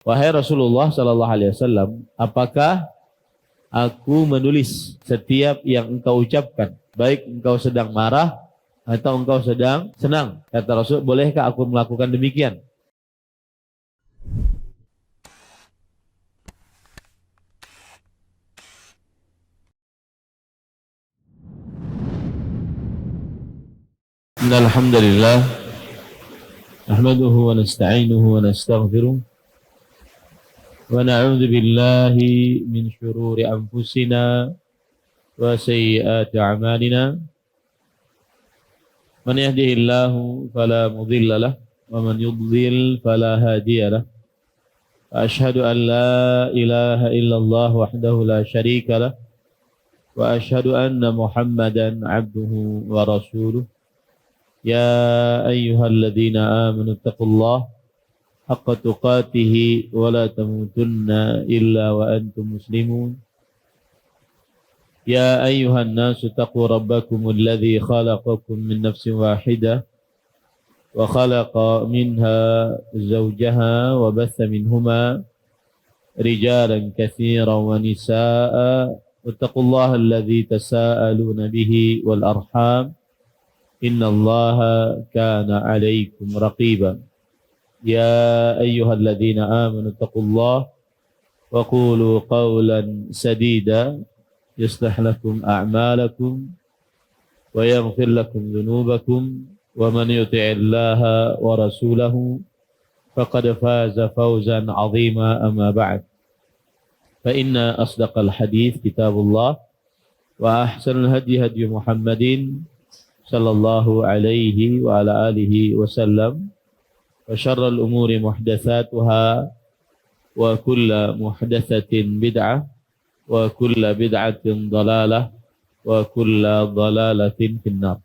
Wahai Rasulullah sallallahu alaihi wasallam, apakah aku menulis setiap yang engkau ucapkan, baik engkau sedang marah atau engkau sedang senang? Kata Rasul, bolehkah aku melakukan demikian? Alhamdulillah, nahmaduhu wa nasta'inuhu wa nastaghfiruh wa na'udzu billahi min syururi anfusina wa sayyiati a'malina. Man yahdihillahu fala mudilla lah wa man yudlil fala hadiya lah. Asyhadu an la ilaha illallah wahdahu la syarika lah wa asyhadu anna Muhammadan abduhu wa rasuluh. Ya ayyuhalladzina amanu taqullaha haqqa tuqatih wa la tamutunna illa wa antum muslimun. Ya ayyuhan nasu taqu rabbakumul ladzi khalaqakum min nafsin wahidah wa khalaqa minha zawjaha wa batha minhuma rijalan katsiran wa nisaa'a wattaqullaha alladzi tasaaluna bihi wal arham innallaha kana 'alaikum raqiba. Ya ayyuhalladzina amanu taqullaha wa qulu qawlan sadida yuslih lakum a'malakum wa yaghfir lakum dhunubakum wa man yuti'illaha wa rasulahu faqad faza fawzan 'azima. Amma ba'd, fa inna asdaqal hadits kitabullah wa ahsanul hadi hadi Muhammadin sallallahu alaihi wa ala alihi wasallam wa syarrul umuri muhdatsatuha wa kullu muhdatsatin bid'ah wa kullu bid'atin dhalalah wa kullu dhalalatin finnar.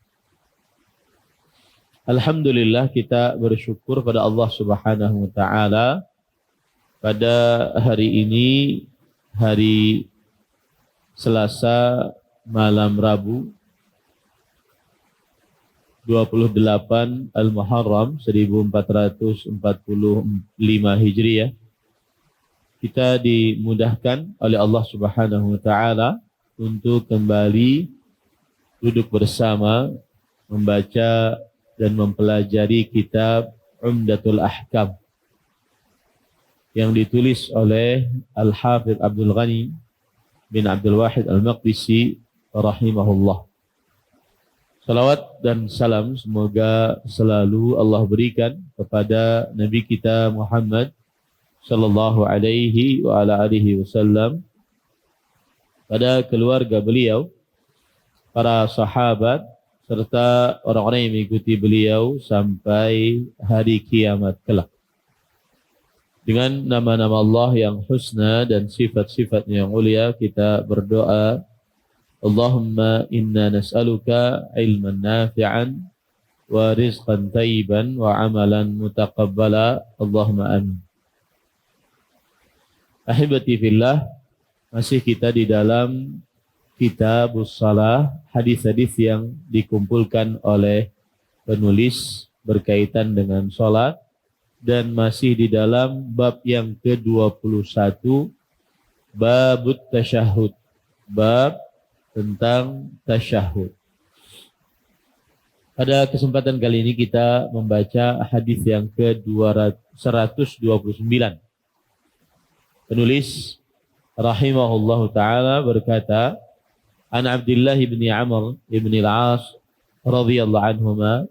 Alhamdulillah, kita bersyukur pada Allah Subhanahu wa taala pada hari ini, hari Selasa malam Rabu 28 Al-Muharram 1445 Hijriah, kita dimudahkan oleh Allah Subhanahu wa taala untuk kembali duduk bersama membaca dan mempelajari kitab Umdatul Ahkam yang ditulis oleh Al-Hafidz Abdul Ghani bin Abdul Wahid Al-Maqdisi rahimahullah. Salawat dan salam semoga selalu Allah berikan kepada Nabi kita Muhammad sallallahu alaihi wa ala alihi wasallam, pada keluarga beliau, para sahabat, serta orang-orang yang mengikuti beliau sampai hari kiamat kelak. Dengan nama-nama Allah yang husna dan sifat-sifatnya yang mulia, kita berdoa, Allahumma inna nas'aluka ilman nafi'an wa rizqan tayyiban wa amalan mutaqabbala. Allahumma amin. Ahibati fillah, masih kita di dalam Kitabus Shalah, hadis-hadis yang dikumpulkan oleh penulis berkaitan dengan salat, dan masih di dalam bab yang ke-21, babut tasyahud, bab tentang tasyahud. Pada kesempatan kali ini kita membaca hadis yang ke-129. Penulis rahimahullahu taala berkata, An Abdullah bin Amr bin al-As radhiyallahu anhuma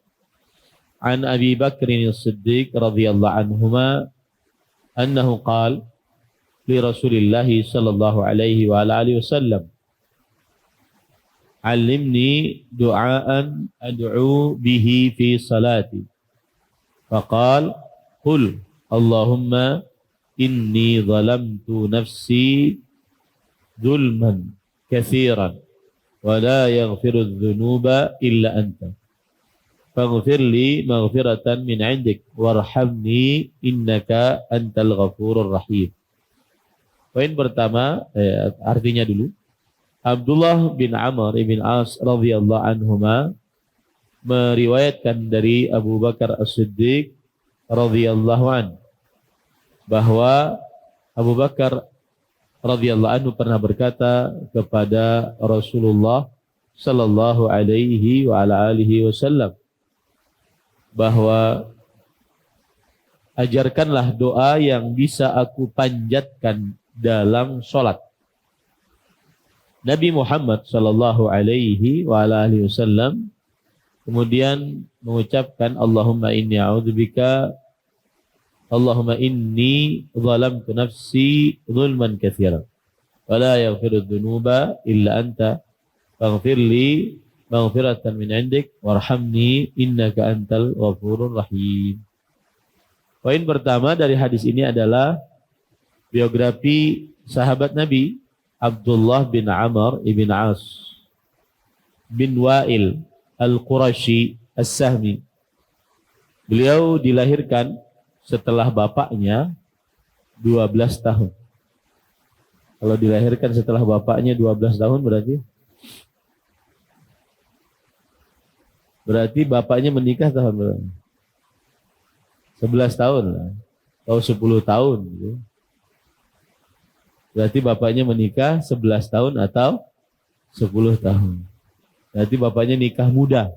an Abi Bakr as-Siddiq radhiyallahu anhuma annahu qala li Rasulillah sallallahu alaihi wa alihi wasallam, Allimni du'aan ad'u bihi fi salati. Faqal, Qul Allahumma inni zalamtu nafsi zulman kathiran wa la yaghfiru dhunuba illa anta. Faghfir li maghfiratan min 'indik warhamni innaka antal ghafurur rahim. Poin pertama, artinya dulu. Abdullah bin Amr bin As radhiyallahu anhuma meriwayatkan dari Abu Bakar As-Siddiq radhiyallahu an. bahwa Abu Bakar radhiyallahu anhu pernah berkata kepada Rasulullah sallallahu alaihi wa ala alihi wasallam bahwa ajarkanlah doa yang bisa aku panjatkan dalam sholat. Nabi Muhammad sallallahu alaihi wa ala alihi wasallam kemudian mengucapkan Allahumma inni zalamtu nafsi zulman katsiran wa la yaghfiru dzunuba illa anta faghfirli maghfiratan min 'indik warhamni innaka antal ghafurur rahim. Poin pertama dari hadis ini adalah biografi sahabat Nabi Abdullah bin Amr ibn As bin Wa'il Al-Qurashi As-Sahmi. Beliau dilahirkan setelah bapaknya 12 tahun. Kalau dilahirkan setelah bapaknya 12 tahun berarti bapaknya menikah tahun berapa? 11 tahun atau 10 tahun gitu. Berarti bapaknya menikah 11 tahun atau 10 tahun. Berarti bapaknya nikah muda.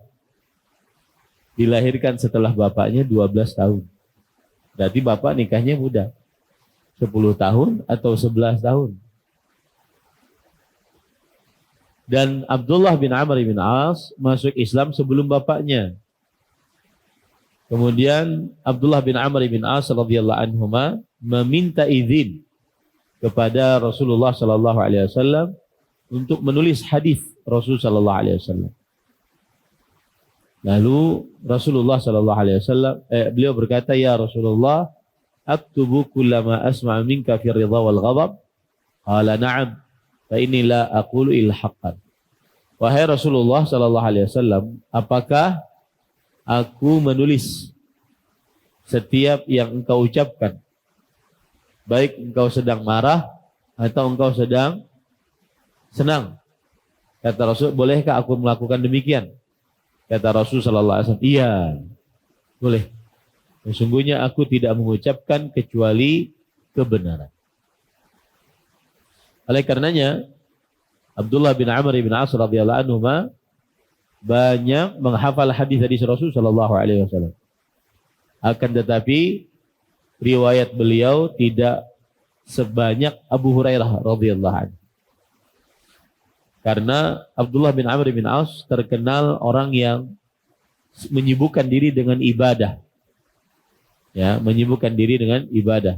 Dilahirkan setelah bapaknya 12 tahun. Berarti bapak nikahnya muda. 10 tahun atau 11 tahun. Dan Abdullah bin Amr bin As masuk Islam sebelum bapaknya. Kemudian Abdullah bin Amr bin As radhiyallahu anhuma meminta izin kepada Rasulullah sallallahu alaihi wasallam untuk menulis hadis Rasul sallallahu alaihi wasallam. Lalu Rasulullah sallallahu alaihi wasallam beliau berkata, "Ya Rasulullah, aktubu kullama asma' minka fi ridha wal ghadab?" Qala, "Na'am, fa inni la aqulu illa haqqan." Wahai Rasulullah sallallahu alaihi wasallam, apakah aku menulis setiap yang engkau ucapkan, baik engkau sedang marah atau engkau sedang senang? Kata Rasul, bolehkah aku melakukan demikian? Kata Rasul sallallahu alaihi wasallam, iya, boleh. Sesungguhnya aku tidak mengucapkan kecuali kebenaran. Oleh karenanya, Abdullah bin Amr bin As radhiyallahu anhu banyak menghafal hadis-hadis Rasul sallallahu alaihi wasallam. Akan tetapi riwayat beliau tidak sebanyak Abu Hurairah radhiyallahu anhu. Karena Abdullah bin Amr bin As terkenal orang yang menyibukkan diri dengan ibadah. Ya, menyibukkan diri dengan ibadah.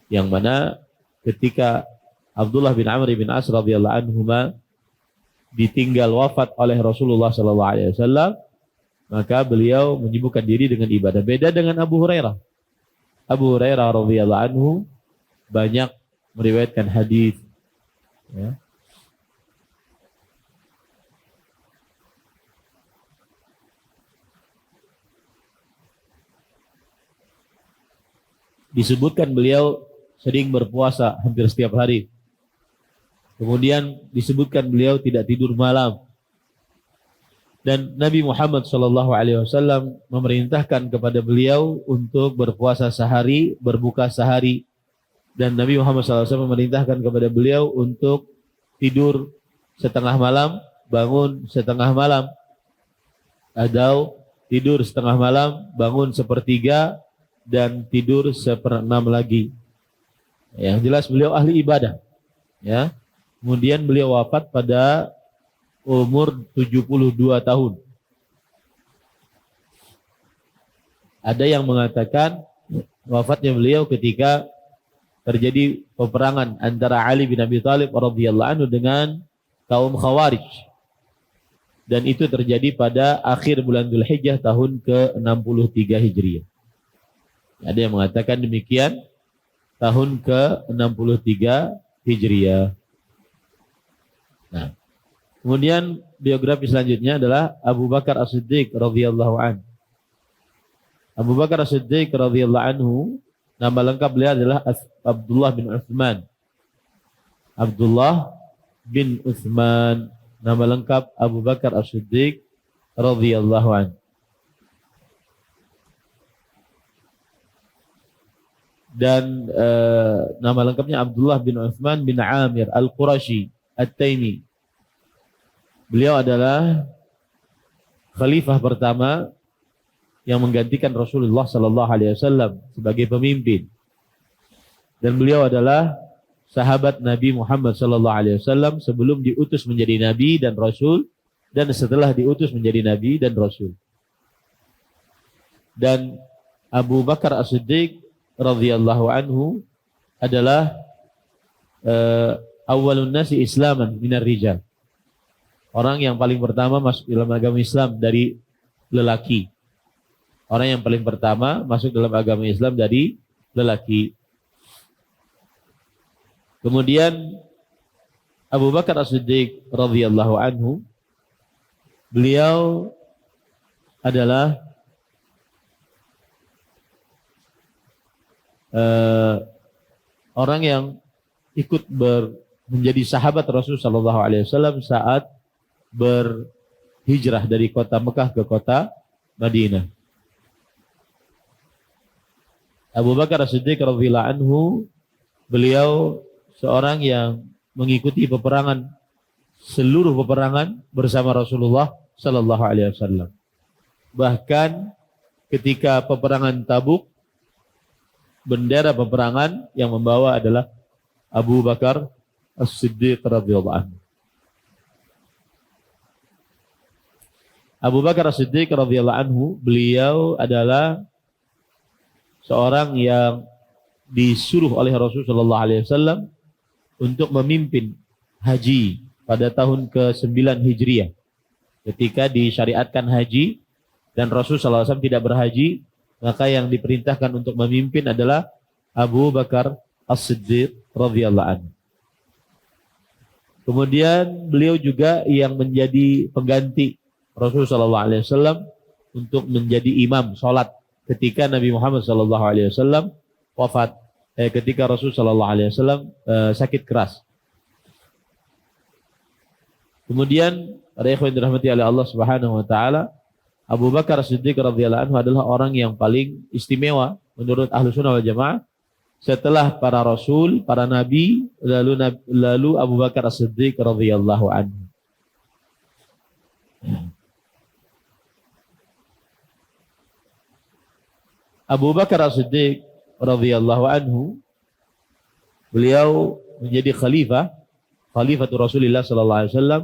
Yang mana ketika Abdullah bin Amr bin As radhiyallahu anhu ditinggal wafat oleh Rasulullah sallallahu alaihi wasallam, maka beliau menyibukkan diri dengan ibadah. Beda dengan Abu Hurairah. Abu Hurairah radhiyallahu anhu banyak meriwayatkan hadis, ya. Disebutkan beliau sering berpuasa hampir setiap hari. Kemudian disebutkan beliau tidak tidur malam. Dan Nabi Muhammad SAW memerintahkan kepada beliau untuk berpuasa sehari, berbuka sehari. Dan Nabi Muhammad SAW memerintahkan kepada beliau untuk tidur setengah malam, bangun setengah malam. Atau tidur setengah malam, bangun sepertiga, dan tidur seperenam lagi. Yang jelas beliau ahli ibadah. Ya. Kemudian beliau wafat pada umur 72 tahun. Ada yang mengatakan wafatnya beliau ketika terjadi peperangan antara Ali bin Abi Thalib radhiyallahu anhu dengan kaum Khawarij. Dan itu terjadi pada akhir bulan Dzulhijjah tahun ke-63 Hijriah. Ada yang mengatakan demikian, tahun ke-63 Hijriah. Nah, kemudian biografi selanjutnya adalah Abu Bakar As-Siddiq radhiyallahu anhu. Abu Bakar As-Siddiq radhiyallahu anhu, nama lengkap beliau adalah Abdullah bin Utsman. Abdullah bin Utsman, nama lengkap Abu Bakar As-Siddiq radhiyallahu anhu. dan nama lengkapnya Abdullah bin Uthman bin Amir Al-Qurashi At-Taimi. Beliau adalah khalifah pertama yang menggantikan Rasulullah sallallahu alaihi wasallam sebagai pemimpin. Dan beliau adalah sahabat Nabi Muhammad sallallahu alaihi wasallam sebelum diutus menjadi nabi dan rasul dan setelah diutus menjadi nabi dan rasul. Dan Abu Bakar As-Siddiq radhiyallahu anhu adalah awwalun nasi islaman minar rijal. Orang yang paling pertama masuk dalam agama Islam dari lelaki. Orang yang paling pertama masuk dalam agama Islam dari lelaki. Kemudian Abu Bakar As-Siddiq radhiyallahu anhu, beliau adalah orang yang ikut menjadi sahabat Rasul sallallahu alaihi wasallam saat berhijrah dari kota Mekah ke kota Madinah. Abu Bakar As-Siddiq radhiyallahu anhu, beliau seorang yang mengikuti peperangan, seluruh peperangan bersama Rasulullah sallallahu alaihi wasallam. Bahkan ketika peperangan Tabuk, bendera peperangan yang membawa adalah Abu Bakar As-Siddiq radhiyallahu anhu. Abu Bakar As-Siddiq radhiyallahu anhu, beliau adalah seorang yang disuruh oleh Rasulullah sallallahu alaihi wasallam untuk memimpin haji pada tahun ke-9 Hijriah. Ketika disyariatkan haji dan Rasulullah sallallahu alaihi wasallam tidak berhaji, maka yang diperintahkan untuk memimpin adalah Abu Bakar As-Siddiq radhiyallahu anhu. Kemudian beliau juga yang menjadi pengganti Rasulullah sallallahu alaihi wasallam untuk menjadi imam salat ketika Nabi Muhammad sallallahu alaihi wasallam wafat, ketika Rasul sallallahu alaihi wasallam sakit keras. Kemudian para ikhwan yang dirahmati oleh Allah Subhanahu wa taala, Abu Bakar As-Siddiq radhiyallahu anhu adalah orang yang paling istimewa menurut Ahlussunnah wal Jamaah setelah para rasul, para nabi, lalu Abu Bakar As-Siddiq radhiyallahu anhu. Abu Bakar As-Siddiq radhiyallahu anhu, beliau menjadi khalifatul Rasulullah sallallahu alaihi wasallam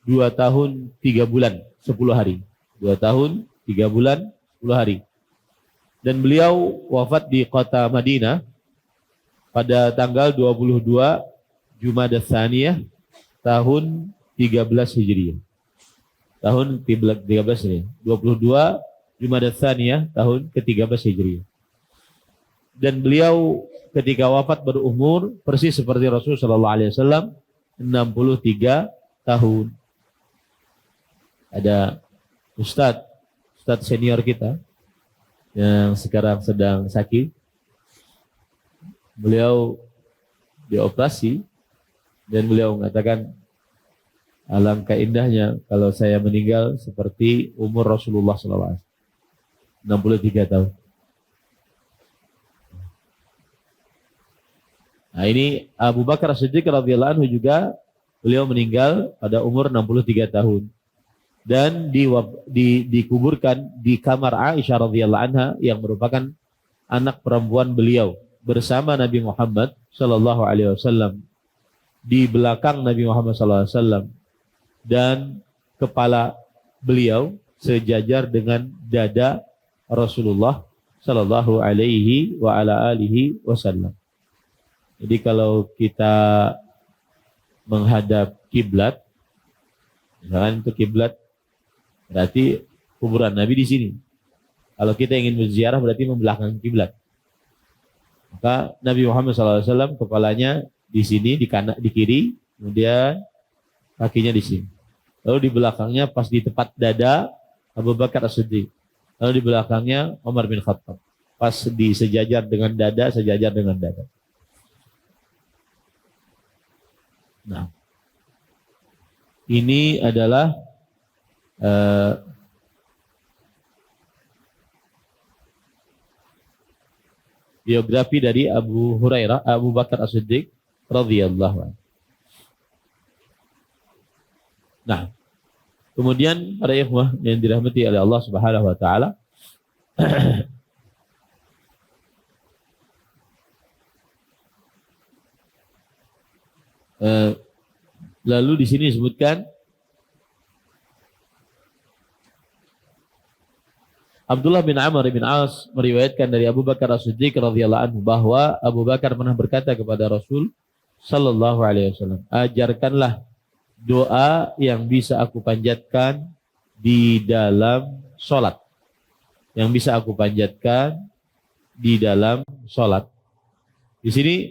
2 tahun 3 bulan 10 hari. 2 tahun 3 bulan 10 hari. Dan beliau wafat di kota Madinah pada tanggal 22 Jumadah Tsaniyah tahun 13 Hijriah. Tahun 13 ini, 22 Jumadah Tsaniyah tahun ke-13 Hijriah. Dan beliau ketika wafat berumur persis seperti Rasul sallallahu alaihi wasallam 63 tahun. Ada Ustadz senior kita yang sekarang sedang sakit. Beliau dioperasi dan beliau mengatakan, alangkah indahnya kalau saya meninggal seperti umur Rasulullah sallallahu alaihi wasallam, 63 tahun. Nah, ini Abu Bakar As-Siddiq radhiyallahu anhu juga, beliau meninggal pada umur 63 tahun. Dan dikuburkan di kamar Aisyah radhiyallahu anha yang merupakan anak perempuan beliau bersama Nabi Muhammad sallallahu alaihi wasallam. Di belakang Nabi Muhammad sallallahu alaihi wasallam dan kepala beliau sejajar dengan dada Rasulullah sallallahu alaihi wa ala alihi wasallam. Jadi kalau kita menghadap kiblat, misalkan itu kiblat, berarti kuburan Nabi di sini. Kalau kita ingin berziarah berarti membelakangi kiblat. Maka Nabi Muhammad SAW kepalanya di sini, di kanan, di kiri, kemudian kakinya di sini. Lalu di belakangnya pas di tepat dada Abu Bakar As-Siddiq. Lalu di belakangnya Umar bin Khattab. Pas di sejajar dengan dada, sejajar dengan dada. Nah, ini adalah biografi dari Abu Bakar As-Siddiq radhiyallahu anhu. Nah, kemudian para ikhwah yang dirahmati oleh Allah Subhanahu wa taala, lalu di sini disebutkan Abdullah bin Amr bin As meriwayatkan dari Abu Bakar As-Siddiq radhiyallahu anhu bahwa Abu Bakar pernah berkata kepada Rasul sallallahu alaihi wasallam, ajarkanlah doa yang bisa aku panjatkan di dalam sholat. Yang bisa aku panjatkan di dalam sholat. Di sini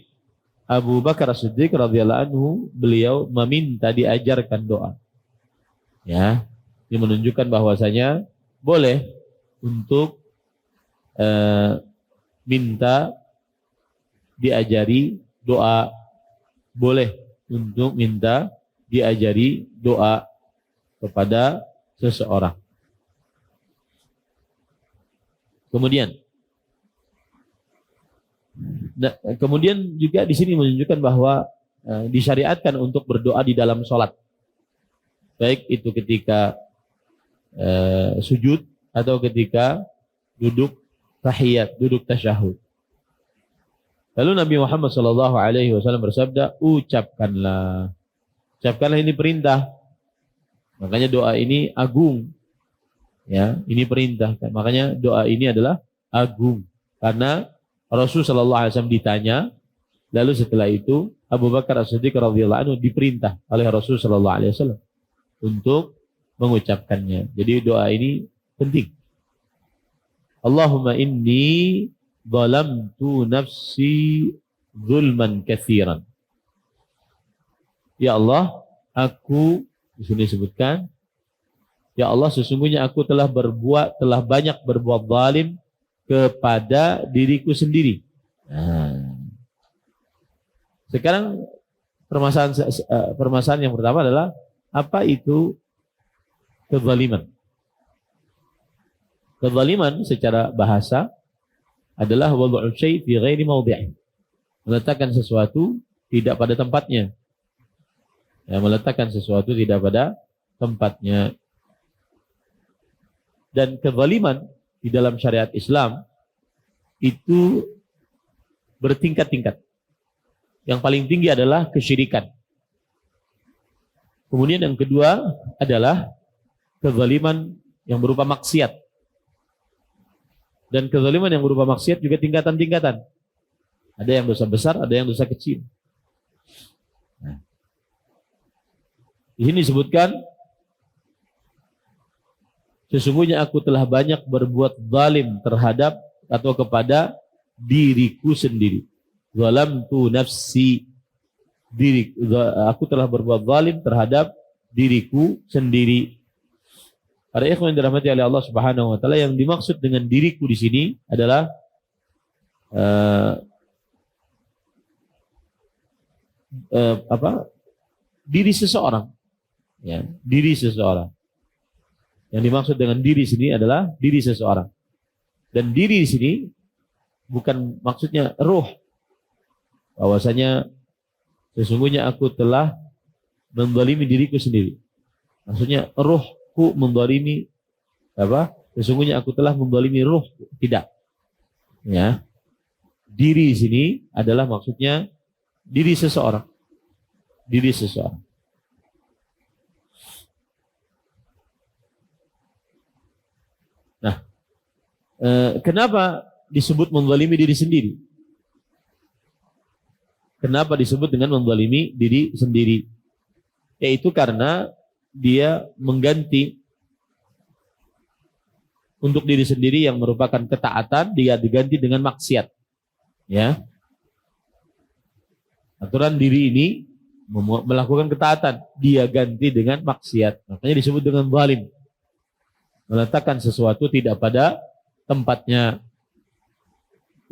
Abu Bakar As-Siddiq radhiyallahu anhu, beliau meminta diajarkan doa. Ya, ini menunjukkan bahwasanya boleh untuk minta diajari doa, boleh untuk minta diajari doa kepada seseorang. Kemudian juga di sini menunjukkan bahwa disyariatkan untuk berdoa di dalam sholat, baik itu ketika sujud atau ketika duduk tahiyat, duduk tasyahud. Lalu Nabi Muhammad SAW bersabda, ucapkanlah ini perintah. Makanya doa ini agung. Ya, ini perintah. Makanya doa ini adalah agung. Karena Rasulullah SAW ditanya, lalu setelah itu Abu Bakar As-Siddiq radhiyallahu anhu diperintah oleh Rasulullah SAW untuk mengucapkannya. Jadi doa ini penting. Allahumma inni zalamtu nafsi zulman katsiran. Ya Allah, aku, di sini disebutkan, ya Allah, sesungguhnya aku telah banyak berbuat zalim kepada diriku sendiri. Nah, sekarang permasalahan yang pertama adalah apa itu kezaliman? Kezaliman secara bahasa adalah wad'u syai' fi ghairi mawdi'i. Meletakkan sesuatu tidak pada tempatnya. Ya, meletakkan sesuatu tidak pada tempatnya. Dan kezaliman di dalam syariat Islam itu bertingkat-tingkat. Yang paling tinggi adalah kesyirikan. Kemudian yang kedua adalah kezaliman yang berupa maksiat. Dan kezaliman yang berupa maksiat juga tingkatan-tingkatan. Ada yang dosa besar, ada yang dosa kecil. Nah, di sini disebutkan, sesungguhnya aku telah banyak berbuat zalim terhadap atau kepada diriku sendiri. Zalamtu nafsi, aku telah berbuat zalim terhadap diriku sendiri. Para ikhwan yang dirahmati oleh Allah Subhanahu wa taala, yang dimaksud dengan diriku di sini adalah diri seseorang. Ya, diri seseorang. Yang dimaksud dengan diri sini adalah diri seseorang. Dan diri di sini bukan maksudnya ruh. Bahwasanya sesungguhnya aku telah menzalimi diriku sendiri. Maksudnya ruhku menzalimi sesungguhnya aku telah menzalimi ruh. Tidak. Ya. Diri di sini adalah maksudnya diri seseorang. Diri seseorang. Nah, kenapa disebut menzalimi diri sendiri? Kenapa disebut dengan menzalimi diri sendiri? Yaitu karena dia mengganti untuk diri sendiri yang merupakan ketaatan, dia diganti dengan maksiat. Ya. Aturan diri ini melakukan ketaatan, dia ganti dengan maksiat. Makanya disebut dengan zalim. Meletakkan sesuatu tidak pada tempatnya.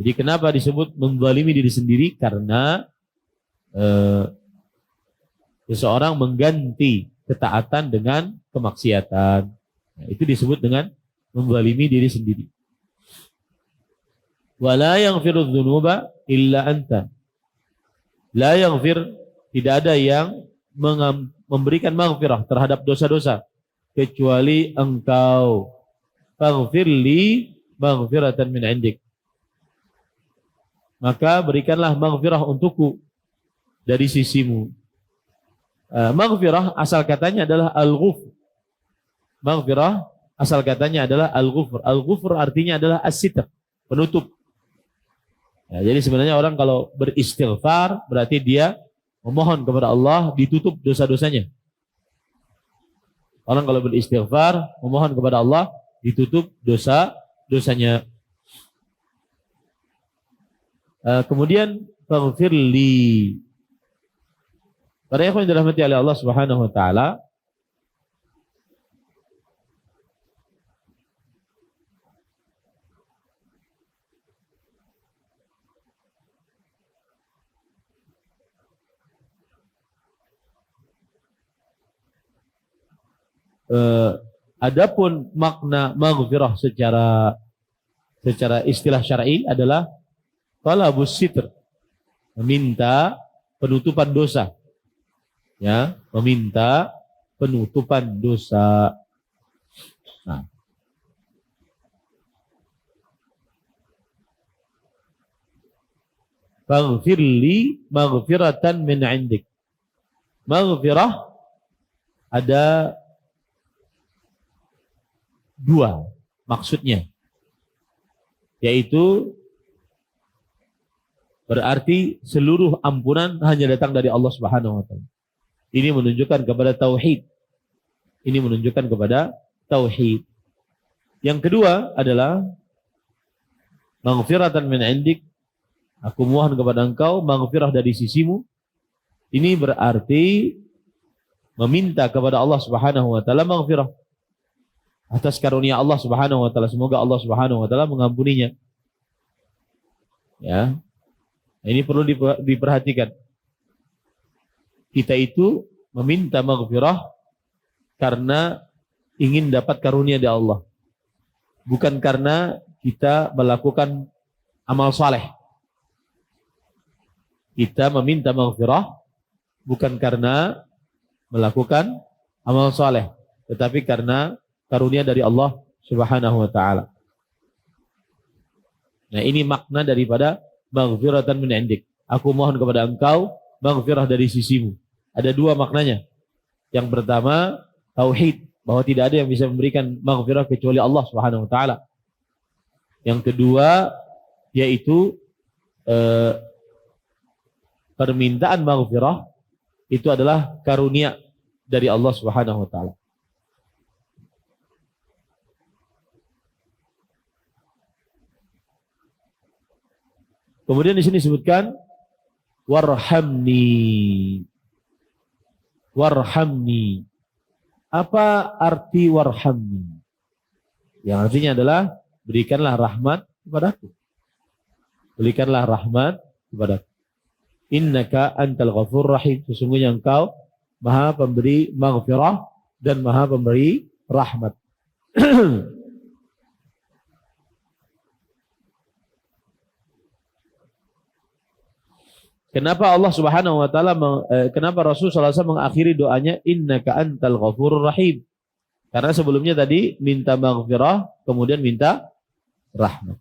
Jadi kenapa disebut menzalimi diri sendiri? Karena seseorang mengganti ketaatan dengan kemaksiatan. Nah, itu disebut dengan menzalimi diri sendiri. Wa la yaghfiru dzunuba illa anta. La yaghfir, tidak ada yang memberikan maghfirah terhadap dosa-dosa kecuali engkau. Faghfir li maghfiratan min indik. Maka berikanlah maghfirah untukku dari sisimu. Maghfirah asal katanya adalah al-ghufr. Maghfirah asal katanya adalah al-ghufr. Al-ghufr artinya adalah as-sitr, penutup. Ya, jadi sebenarnya orang kalau beristighfar berarti dia memohon kepada Allah ditutup dosa-dosanya. Orang kalau beristighfar memohon kepada Allah ditutup dosa-dosanya. Kemudian faghfirli. Para ikhwan yang dirahmati oleh Allah Subhanahu wa taala, adapun makna maghfirah secara istilah syar'i adalah talabus sitr, meminta penutupan dosa. Ya, meminta penutupan dosa. Nah. Faghfirli maghfiratan min 'indik. Maghfirah ada dua maksudnya, yaitu berarti seluruh ampunan hanya datang dari Allah Subhanahu wa taala. Ini menunjukkan kepada tauhid. Ini menunjukkan kepada tauhid. Yang kedua adalah maghfiratan min 'indik. Aku mohon kepada engkau maghfirah dari sisimu. Ini berarti meminta kepada Allah Subhanahu wa taala maghfirah atas karunia Allah Subhanahu wa taala. Semoga Allah Subhanahu wa taala mengampuninya. Ya. Ini perlu diperhatikan. Kita itu meminta maghfirah karena ingin dapat karunia dari Allah. Bukan karena kita melakukan amal saleh. Kita meminta maghfirah bukan karena melakukan amal saleh, tetapi karena karunia dari Allah Subhanahu wa taala. Nah, ini makna daripada maghfiratan min indik. Aku mohon kepada engkau maghfirah dari sisimu. Ada dua maknanya. Yang pertama, tauhid, bahwa tidak ada yang bisa memberikan maghfirah kecuali Allah Subhanahu wa taala. Yang kedua, yaitu permintaan maghfirah itu adalah karunia dari Allah Subhanahu wa taala. Kemudian di sini disebutkan warhamni. Warhamni. Apa arti warhamni? Yang artinya adalah berikanlah rahmat kepadaku. Berikanlah rahmat kepadaku. Innaka antal ghafur rahim. Sesungguhnya engkau maha pemberi maghfirah dan maha pemberi rahmat. Kenapa Allah Subhanahu wa taala kenapa Rasul sallallahu alaihi wasallam mengakhiri doanya innaka antal ghafurur rahim? Karena sebelumnya tadi minta maghfirah, kemudian minta rahmat.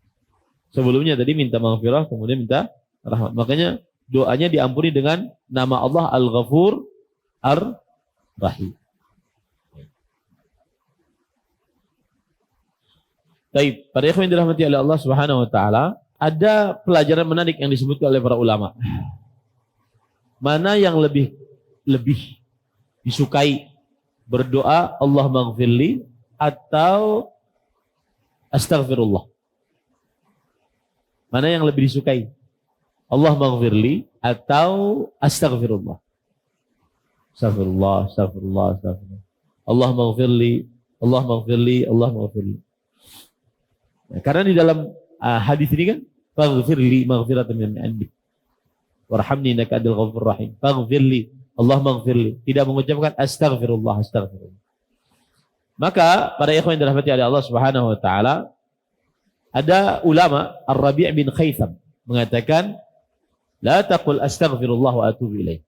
Sebelumnya tadi minta maghfirah, kemudian minta rahmat. Makanya doanya diampuni dengan nama Allah Al-Ghafur Ar-Rahim. Baik, para ikhwan yang dirahmati oleh Allah Subhanahu wa taala, ada pelajaran menarik yang disebutkan oleh para ulama. Mana yang lebih disukai, berdoa Allah maghfirli atau astaghfirullah? Mana yang lebih disukai? Allah maghfirli atau astaghfirullah? Astaghfirullah, astaghfirullah, astaghfirullah. Allah maghfirli, Allah maghfirli, Allah maghfirli. Nah, karena di dalam hadis ini kan faghfirli maghfiratan min indik warhamni innaka antal ghafurur rahim. Faghfirli, Allah maghfirli. Tidak mengucapkan astaghfirullah, astaghfirullah. Maka para ikhwan yang dirahmati oleh Allah Subhanahu wa taala, Ada ulama Ar-Rabi' bin Khaytham mengatakan, la taqul astaghfirullah wa atubu ilaih.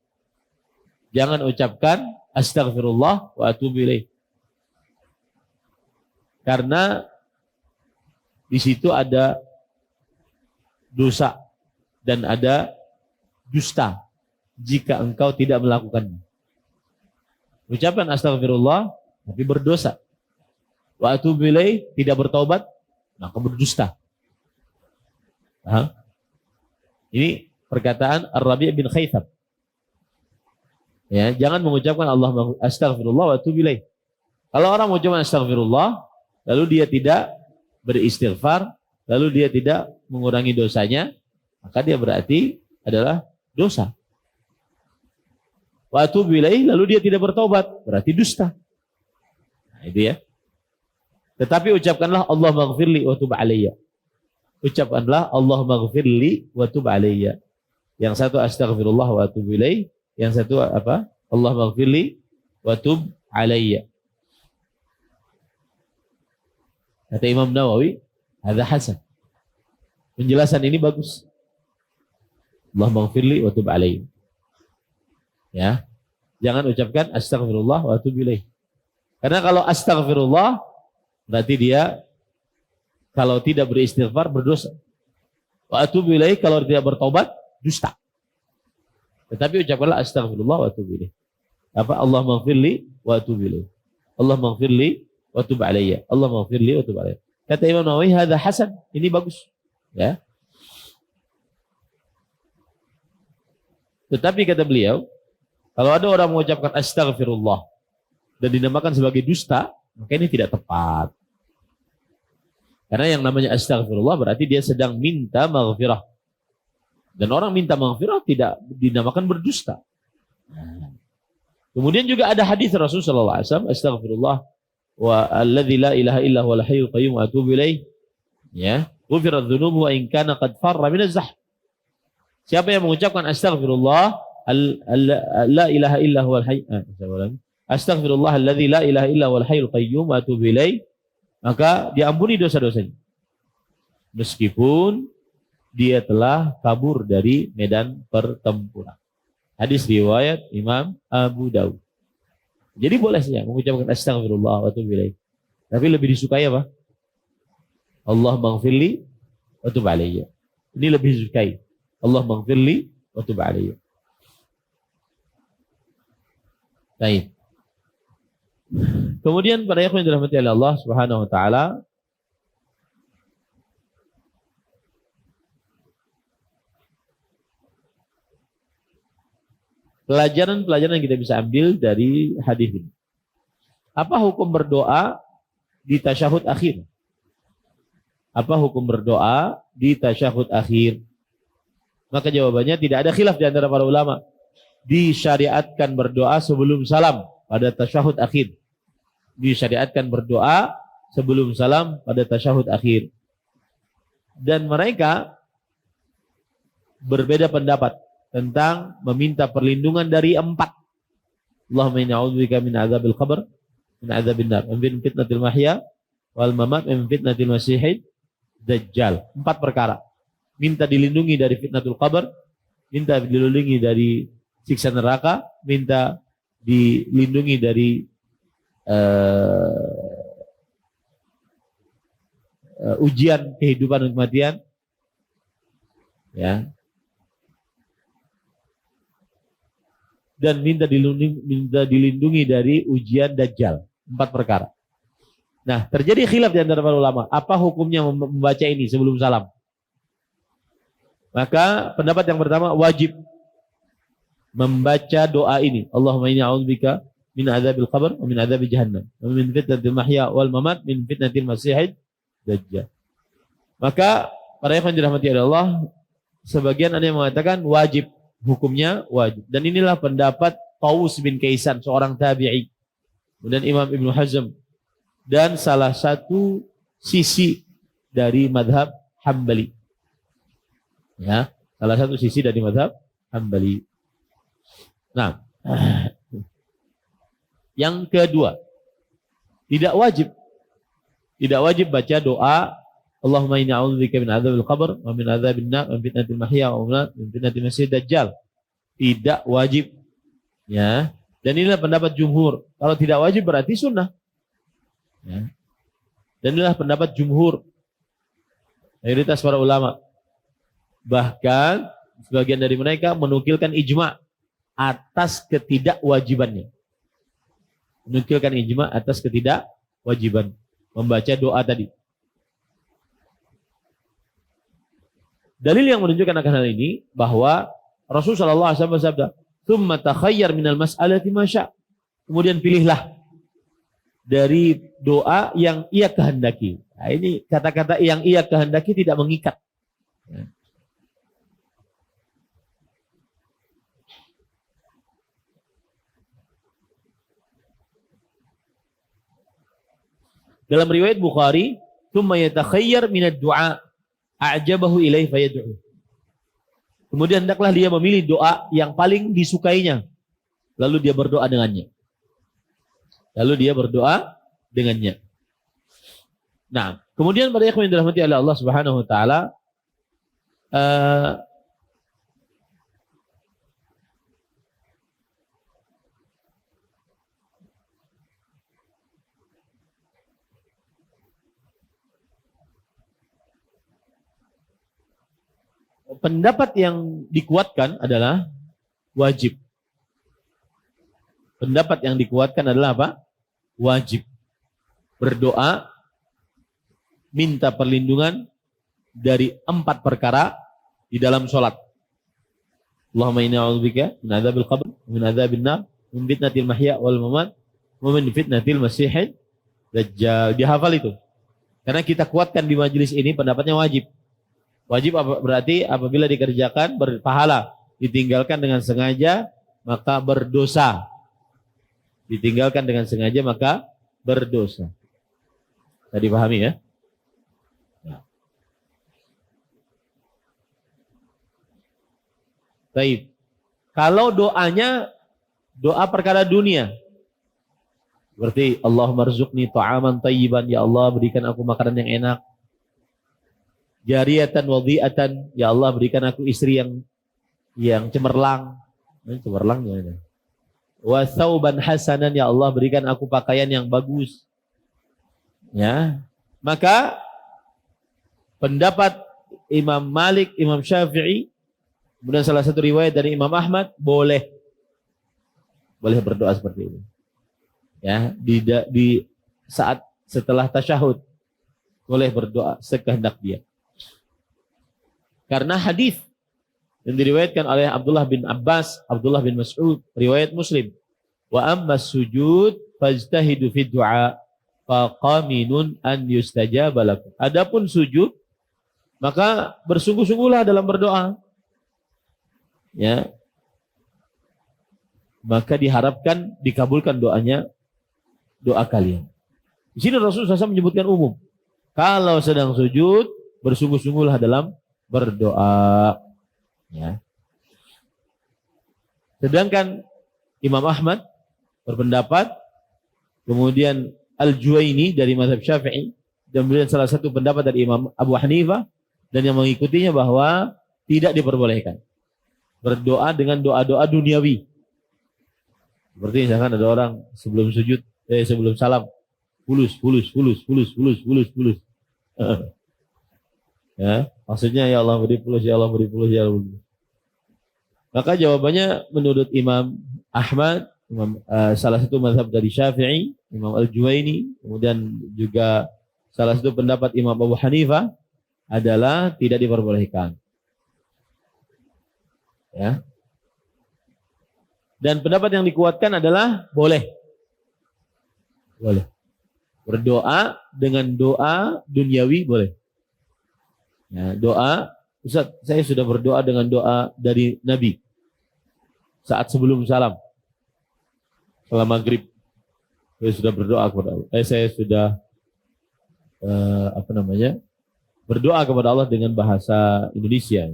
Jangan ucapkan astaghfirullah wa atubu ilaih. Karena di situ ada dosa dan ada dusta jika engkau tidak melakukannya. Ucapan astaghfirullah tapi berdosa. Wa atubu ilaih tidak bertaubat, maka berdusta. Ini perkataan Ar-Rabi' bin Khaytham. Ya, jangan mengucapkan Allah astaghfirullah wa atubu ilaih. Kalau orang mengucapkan astaghfirullah lalu dia tidak beristighfar, lalu dia tidak mengurangi dosanya, maka dia berarti adalah dosa. Wa atubu ilaih lalu dia tidak bertaubat, berarti dusta. Nah, itu ya. Tetapi ucapkanlah Allah maghfirli wa tub alayya. Ucapkanlah Allah maghfirli wa tub alayya. Yang satu astaghfirullah wa atubu ilaih, yang satu apa? Allah maghfirli wa tub alayya. Kata Imam Nawawi, hadza hasan. Penjelasan ini bagus. Allah maghfirli wa tub alayya. Ya. Jangan ucapkan astaghfirullah wa atubu ilaih. Karena kalau astaghfirullah berarti dia kalau tidak beristighfar berdosa. Wa atubu ilaih kalau tidak bertobat dusta. Tetapi ucapkanlah astaghfirullah wa atubu ilaih. Apa? Allah maghfirli wa atubu ilaih. Allah maghfirli wa tub alayya. Allah maghfirli wa tub alayya. Kata Imam Nawawi, hadza hasan. Ini bagus. Ya. Tetapi kata beliau, kalau ada orang mengucapkan astaghfirullah dan dinamakan sebagai dusta, maka ini tidak tepat. Karena yang namanya astaghfirullah berarti dia sedang minta maghfirah. Dan orang minta maghfirah tidak dinamakan berdusta. Kemudian juga ada hadis Rasulullah SAW, astaghfirullah wa alladzi la ilaha illa huwal hayyul qayyum wa atubu ilaih. Ya, ghufirat dzunubu wa in kana qad farra min az-zahm. Siapa yang mengucapkan astaghfirullah la ilaha illa huwal hayy astaghfirullah alladzi la ilaha illa huwal hayyul qayyum wa atubu ilaih, maka diampuni dosa-dosanya. Meskipun dia telah kabur dari medan pertempuran. Hadis riwayat Imam Abu Dawud. Jadi boleh saja mengucapkan astaghfirullah wa atubu ilaih. Tapi lebih disukai apa? Allah maghfirli wa tub alayya. Ini lebih disukai. Allah maghfirli wa tub alayya. Baik. Kemudian para ikhwan yang dirahmati oleh Allah Subhanahu wa taala, pelajaran-pelajaran yang kita bisa ambil dari hadis ini. Apa hukum berdoa di tasyahud akhir? Apa hukum berdoa di tasyahud akhir? Maka jawabannya tidak ada khilaf di antara para ulama. Disyariatkan berdoa sebelum salam pada tasyahud akhir. Disyariatkan berdoa sebelum salam pada tasyahud akhir. Dan mereka berbeda pendapat tentang meminta perlindungan dari 4. Allahumma inni a'udzubika min adzabil qabr, min adzabin nar, min fitnatil mahya wal mamat, min fitnatil masiihid dajjal. 4 perkara. Minta dilindungi dari fitnatul qabr, minta dilindungi dari siksa neraka, minta dilindungi dari ujian kehidupan dan kematian. Ya. Dan minta dilindungi dari ujian dajjal. 4 perkara. Nah, terjadi khilaf di antara para ulama. Apa hukumnya membaca ini sebelum salam? Maka pendapat yang pertama, wajib membaca doa ini. Allahumma inni a'udzubika min adzabil qabr wa min adzabi jahannam wa min fitnatil mahya wal mamat min fitnatil masiihid dajjal. Maka para ikhwan dirahmati Allah, sebagian ada yang mengatakan wajib. Hukumnya wajib. Dan inilah pendapat Tawus bin Kaisan, seorang tabi'i. Kemudian Imam Ibnu Hazm. Dan salah satu sisi dari madhab Hambali. Ya, salah satu sisi dari madhab Hambali. Nah, yang kedua, tidak wajib baca doa Allahumma inni a'udzubika min adzabil qabr wa min adzabin nar wa min fitnatil mahya wa min fitnatil masiihid dajjal. Tidak wajib. Ya. Dan inilah pendapat jumhur. Kalau tidak wajib berarti sunnah. Ya. Dan inilah pendapat jumhur. Mayoritas para ulama. Bahkan sebagian dari mereka menukilkan ijma' atas ketidakwajibannya. Menukilkan ijma' atas ketidakwajiban membaca doa tadi. Dalil yang menunjukkan akan hal ini bahwa Rasulullah SAW bersabda, "Tsumma takhayyar minal mas'alati ma syaa." Kemudian pilihlah dari doa yang ia kehendaki. Nah, ini kata-kata yang ia kehendaki tidak mengikat. Dalam riwayat Bukhari, "Tsumma yatakhayyar minad du'a a'jabahu ilaihi fayad'u." Kemudian hendaklah dia memilih doa yang paling disukainya, lalu dia berdoa dengannya. Nah, kemudian pada ikhwan yang dirahmati oleh Allah Subhanahu wa taala, pendapat yang dikuatkan adalah wajib. Pendapat yang dikuatkan adalah apa? Wajib. Berdoa minta perlindungan dari 4 perkara di dalam sholat. Allahumma inni a'udzubika min adzabil qabr, min adzabin nar, min fitnatil mahya wal mamat, wa min fitnatil masiihid dajjal. Dihafal itu. Karena kita kuatkan di majelis ini pendapatnya wajib. Wajib berarti apabila dikerjakan berpahala, ditinggalkan dengan sengaja maka berdosa. Ditinggalkan dengan sengaja maka berdosa. Tadi pahami ya? Baik. Kalau doanya doa perkara dunia, berarti Allahumma rzuqni ta'aman thayyiban, ya Allah berikan aku makanan yang enak. Jariyatan wadhi'atan, ya Allah berikan aku istri yang cemerlang. Cemerlang ya. Wa thawban hasanan, ya Allah berikan aku pakaian yang bagus. Ya. Maka pendapat Imam Malik, Imam Syafi'i, kemudian salah satu riwayat dari Imam Ahmad, boleh berdoa seperti ini. Ya, di saat setelah tasyahud boleh berdoa sekehendak dia. Karena hadis yang diriwayatkan oleh Abdullah bin Abbas, Abdullah bin Mas'ud, riwayat Muslim. Wa amma sujud fajtahidu fi du'a faqaminun an yustajaba lakum. Adapun sujud maka bersungguh-sungguhlah dalam berdoa. Ya. Maka diharapkan dikabulkan doa kalian. Di sini Rasulullah SAW menyebutkan umum. Kalau sedang sujud bersungguh-sungguhlah dalam berdoa. Ya. Sedangkan Imam Ahmad berpendapat, kemudian Al-Juwaini dari mazhab Syafi'i, dan kemudian salah satu pendapat dari Imam Abu Hanifah dan yang mengikutinya bahwa tidak diperbolehkan berdoa dengan doa-doa duniawi. Seperti misalkan ada orang sebelum sujud, sebelum salam, fulus. Ya, maksudnya ya Allah beri fulus, ya Allah beri fulus, ya Allah beri. Maka jawabannya menurut Imam Ahmad, salah satu mazhab dari Syafi'i, Imam Al-Juwaini, kemudian juga salah satu pendapat Imam Abu Hanifah adalah tidak diperbolehkan. Ya. Dan pendapat yang dikuatkan adalah boleh. Berdoa dengan doa duniawi boleh. Ya, doa, Ustaz, saya sudah berdoa dengan doa dari Nabi saat sebelum salam, setelah maghrib, saya sudah berdoa kepada Allah. Saya sudah berdoa kepada Allah dengan bahasa Indonesia.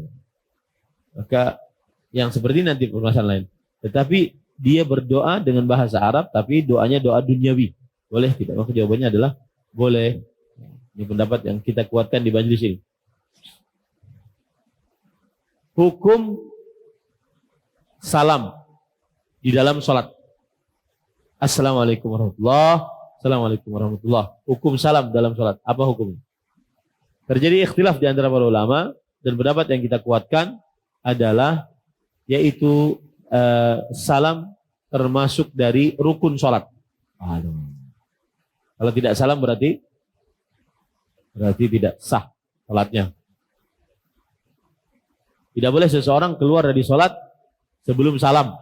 Maka yang seperti nanti permasalahan lain. Tetapi dia berdoa dengan bahasa Arab, tapi doanya doa duniawi. Boleh tidak? Maka jawabannya adalah boleh. Ini pendapat yang kita kuatkan di majelis ini. Hukum salam di dalam sholat. Assalamualaikum warahmatullahi wabarakatuh. Assalamualaikum warahmatullahi wabarakatuh. Hukum salam dalam sholat. Apa hukumnya? Terjadi ikhtilaf di antara para ulama dan pendapat yang kita kuatkan adalah yaitu salam termasuk dari rukun sholat. Kalau tidak salam berarti tidak sah sholatnya. Tidak boleh seseorang keluar dari sholat sebelum salam.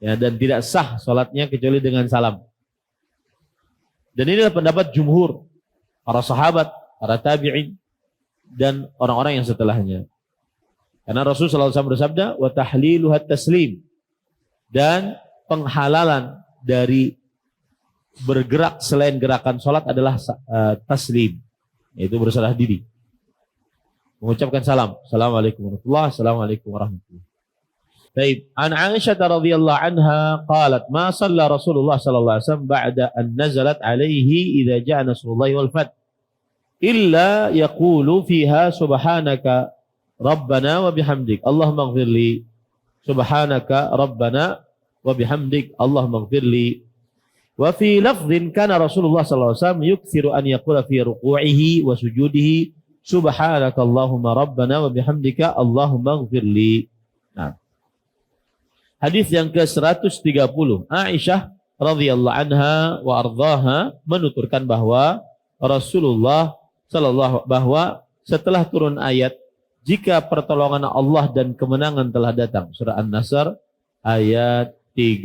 Ya, dan tidak sah sholatnya kecuali dengan salam. Dan inilah pendapat jumhur, para sahabat, para tabi'in, dan orang-orang yang setelahnya. Karena Rasulullah SAW bersabda, wa tahliluhat taslim. Dan penghalalan dari bergerak selain gerakan sholat adalah taslim, yaitu berserah diri. Mengucapkan salam. Assalamualaikum warahmatullahi wabarakatuh. Assalamualaikum warahmatullahi wabarakatuh. Baik, an Aisyah radhiyallahu anha qalat ma shalla Rasulullah sallallahu alaihi wasallam ba'da an nazalat alaihi idza ja'a nasrullahi wal fath illa yaqulu fiha subhanaka rabbana wa bihamdik Allahumma ighfirli subhanaka rabbana wa bihamdik Allahumma ighfirli wa fi lafdhin kana Rasulullah sallallahu alaihi wasallam yukthiru an yaqula fi ruku'ihi wa sujudihi subhanaka Allahumma rabbana wa bihamdika Allahumma ighfirli. Nah, hadis yang ke-130, Aisyah radhiyallahu anha wa ardhaha menuturkan bahwa Rasulullah bahwa setelah turun ayat jika pertolongan Allah dan kemenangan telah datang, surah An-Nasr ayat 1,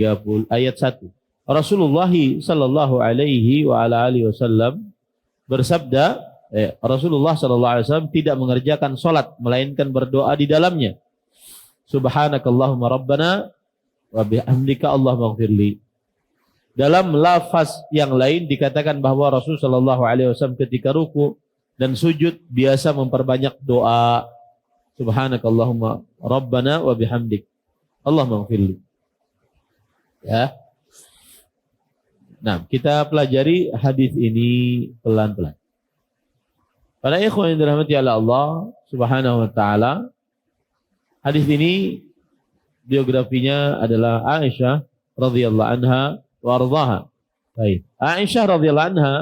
Rasulullah sallallahu alaihi wa ala alihi wasallam bersabda, Rasulullah sallallahu alaihi wasallam tidak mengerjakan salat melainkan berdoa di dalamnya. Subhanakallahumma rabbana wa bihamdika Allahumma ighfirli. Dalam lafaz yang lain dikatakan bahwa Rasul sallallahu alaihi wasallam ketika ruku dan sujud biasa memperbanyak doa subhanakallahumma rabbana wa bihamdik Allahumma ighfirli. Ya. Nah, kita pelajari hadis ini pelan-pelan. Para ikhwan yang dirahmati Allah Subhanahu wa taala, hadis ini biografinya adalah Aisyah radhiyallahu anha wa ardhaha. Baik. Aisyah radhiyallahu anha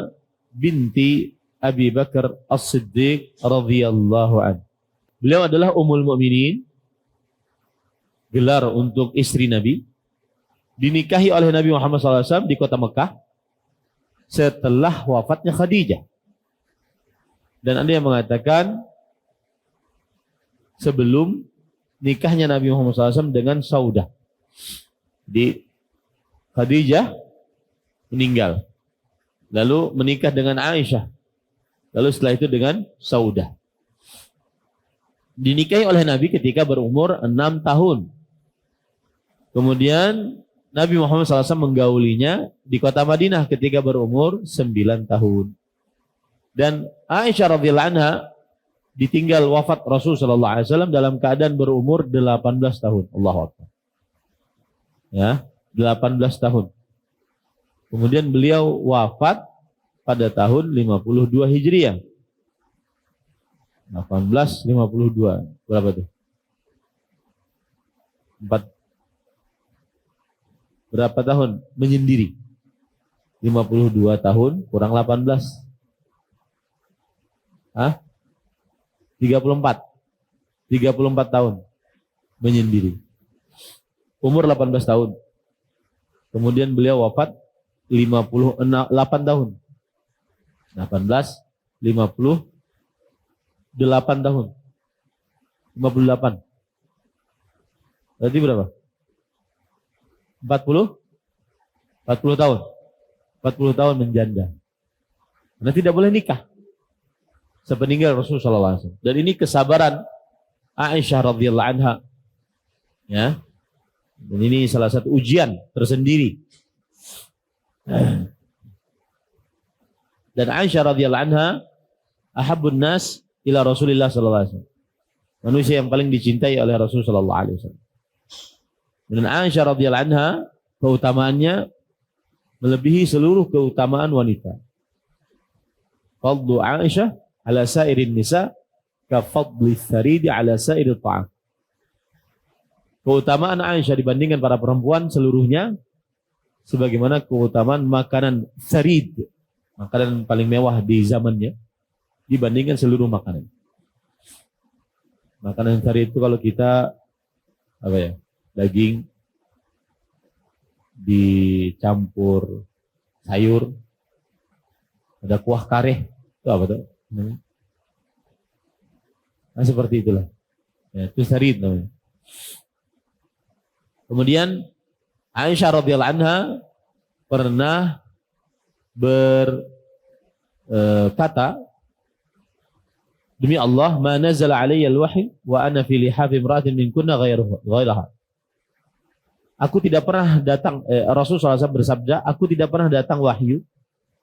binti Abi Bakar As-Siddiq radhiyallahu anhu. Beliau adalah Ummul Mukminin, gelar untuk istri Nabi, dinikahi oleh Nabi Muhammad SAW di kota Mekah setelah wafatnya Khadijah. Dan ada yang mengatakan sebelum nikahnya Nabi Muhammad SAW dengan Saudah. Di Khadijah meninggal. Lalu menikah dengan Aisyah. Lalu setelah itu dengan Saudah. Dinikahi oleh Nabi ketika berumur 6 tahun. Kemudian Nabi Muhammad SAW menggaulinya di kota Madinah ketika berumur 9 tahun. Dan Aisyah radhiyallahu anha ditinggal wafat Rasul sallallahu alaihi wasallam dalam keadaan berumur 18 tahun. Allahu Akbar. Ya, 18 tahun. Kemudian beliau wafat pada tahun 52 Hijriah. 1852. Berapa tuh? 4. Berapa tahun menyendiri? 52 tahun kurang 18. 34 tahun menyendiri. Umur 18 tahun. Kemudian beliau wafat 58 tahun. 18, 58 tahun. 58. Berarti berapa? 40 tahun. 40 tahun menjanda. Karena tidak boleh nikah sepeninggal Rasulullah SAW. Dan ini kesabaran Aisyah radhiyallahu anha. Ya. Dan ini salah satu ujian tersendiri. Dan Aisyah radhiyallahu anha ahabbun nas ila Rasulillah sallallahu alaihi wasallam. Manusia yang paling dicintai oleh Rasul sallallahu alaihi wasallam. Dan Aisyah radhiyallahu anha keutamaannya melebihi seluruh keutamaan wanita. fadlu Aisyah ala sairin nisa ka fadli tharidi ala sairit ta'am. Keutamaan Aisyah dibandingkan para perempuan seluruhnya sebagaimana keutamaan makanan sarid, makanan paling mewah di zamannya, dibandingkan seluruh makanan. Makanan sarid itu kalau kita daging dicampur sayur, ada kuah kareh, itu apa tuh? Nah, seperti itulah. Ya, itu sarid namanya. Kemudian Aisyah radhiyallahu anha pernah berkata, demi Allah, ma nazala alayya al-wahyi wa ana fi lihafi imra'atin minkunna ghairaha. Aku tidak pernah datang, Rasulullah SAW bersabda, aku tidak pernah datang wahyu,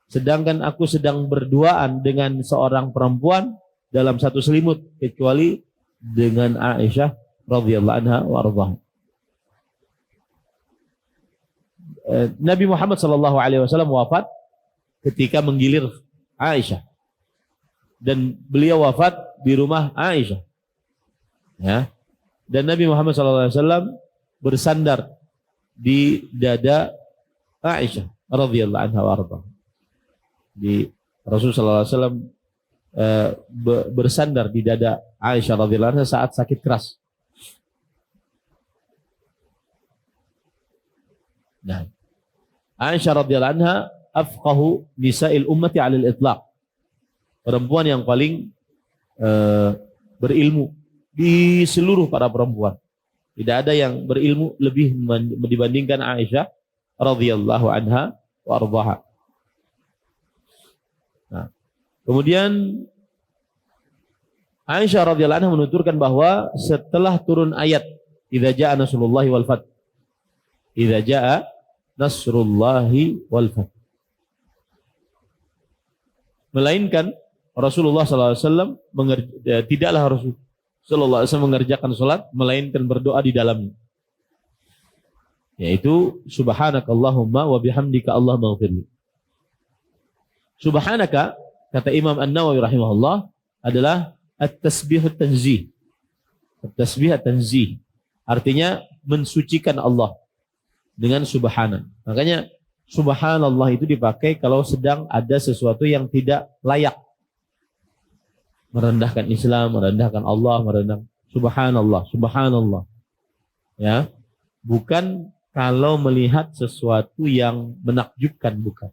sedangkan aku sedang berduaan dengan seorang perempuan dalam satu selimut, kecuali dengan Aisyah radhiyallahu anha wa ardhaha. Nabi Muhammad SAW wafat ketika menggilir Aisyah, dan beliau wafat di rumah Aisyah. Ya. Dan Nabi Muhammad SAW bersandar di dada Aisyah radhiyallahu anha wa ardhaha. Di Rasulullah SAW bersandar di dada Aisyah radhiyallahu anha saat sakit keras. Nah, Aisyah radhiyallahu anha afqahu nisa'il ummati 'alal itlaq. Perempuan yang paling berilmu di seluruh para perempuan. Tidak ada yang berilmu lebih dibandingkan Aisyah radhiyallahu anha wa ardhaha. Nah, kemudian Aisyah radhiyallahu anha menuturkan bahwa setelah turun ayat idza jaa nasrullahi wal fath, idza jaa nasrullahi wal fath, melainkan Rasulullah SAW tidaklah Rasulullah SAW mengerjakan sholat melainkan berdoa di dalamnya, yaitu subhanakallahumma wa bihamdika Allahumma ighfirli. Subhanaka, kata Imam An-Nawawi rahimahullah, adalah at-tasbih at-tanzih. At-tasbih at-tanzih artinya mensucikan Allah dengan subhana. Makanya subhanallah itu dipakai kalau sedang ada sesuatu yang tidak layak, merendahkan Islam, merendahkan Allah, merendahkan subhanallah, subhanallah. Ya, bukan kalau melihat sesuatu yang menakjubkan, bukan.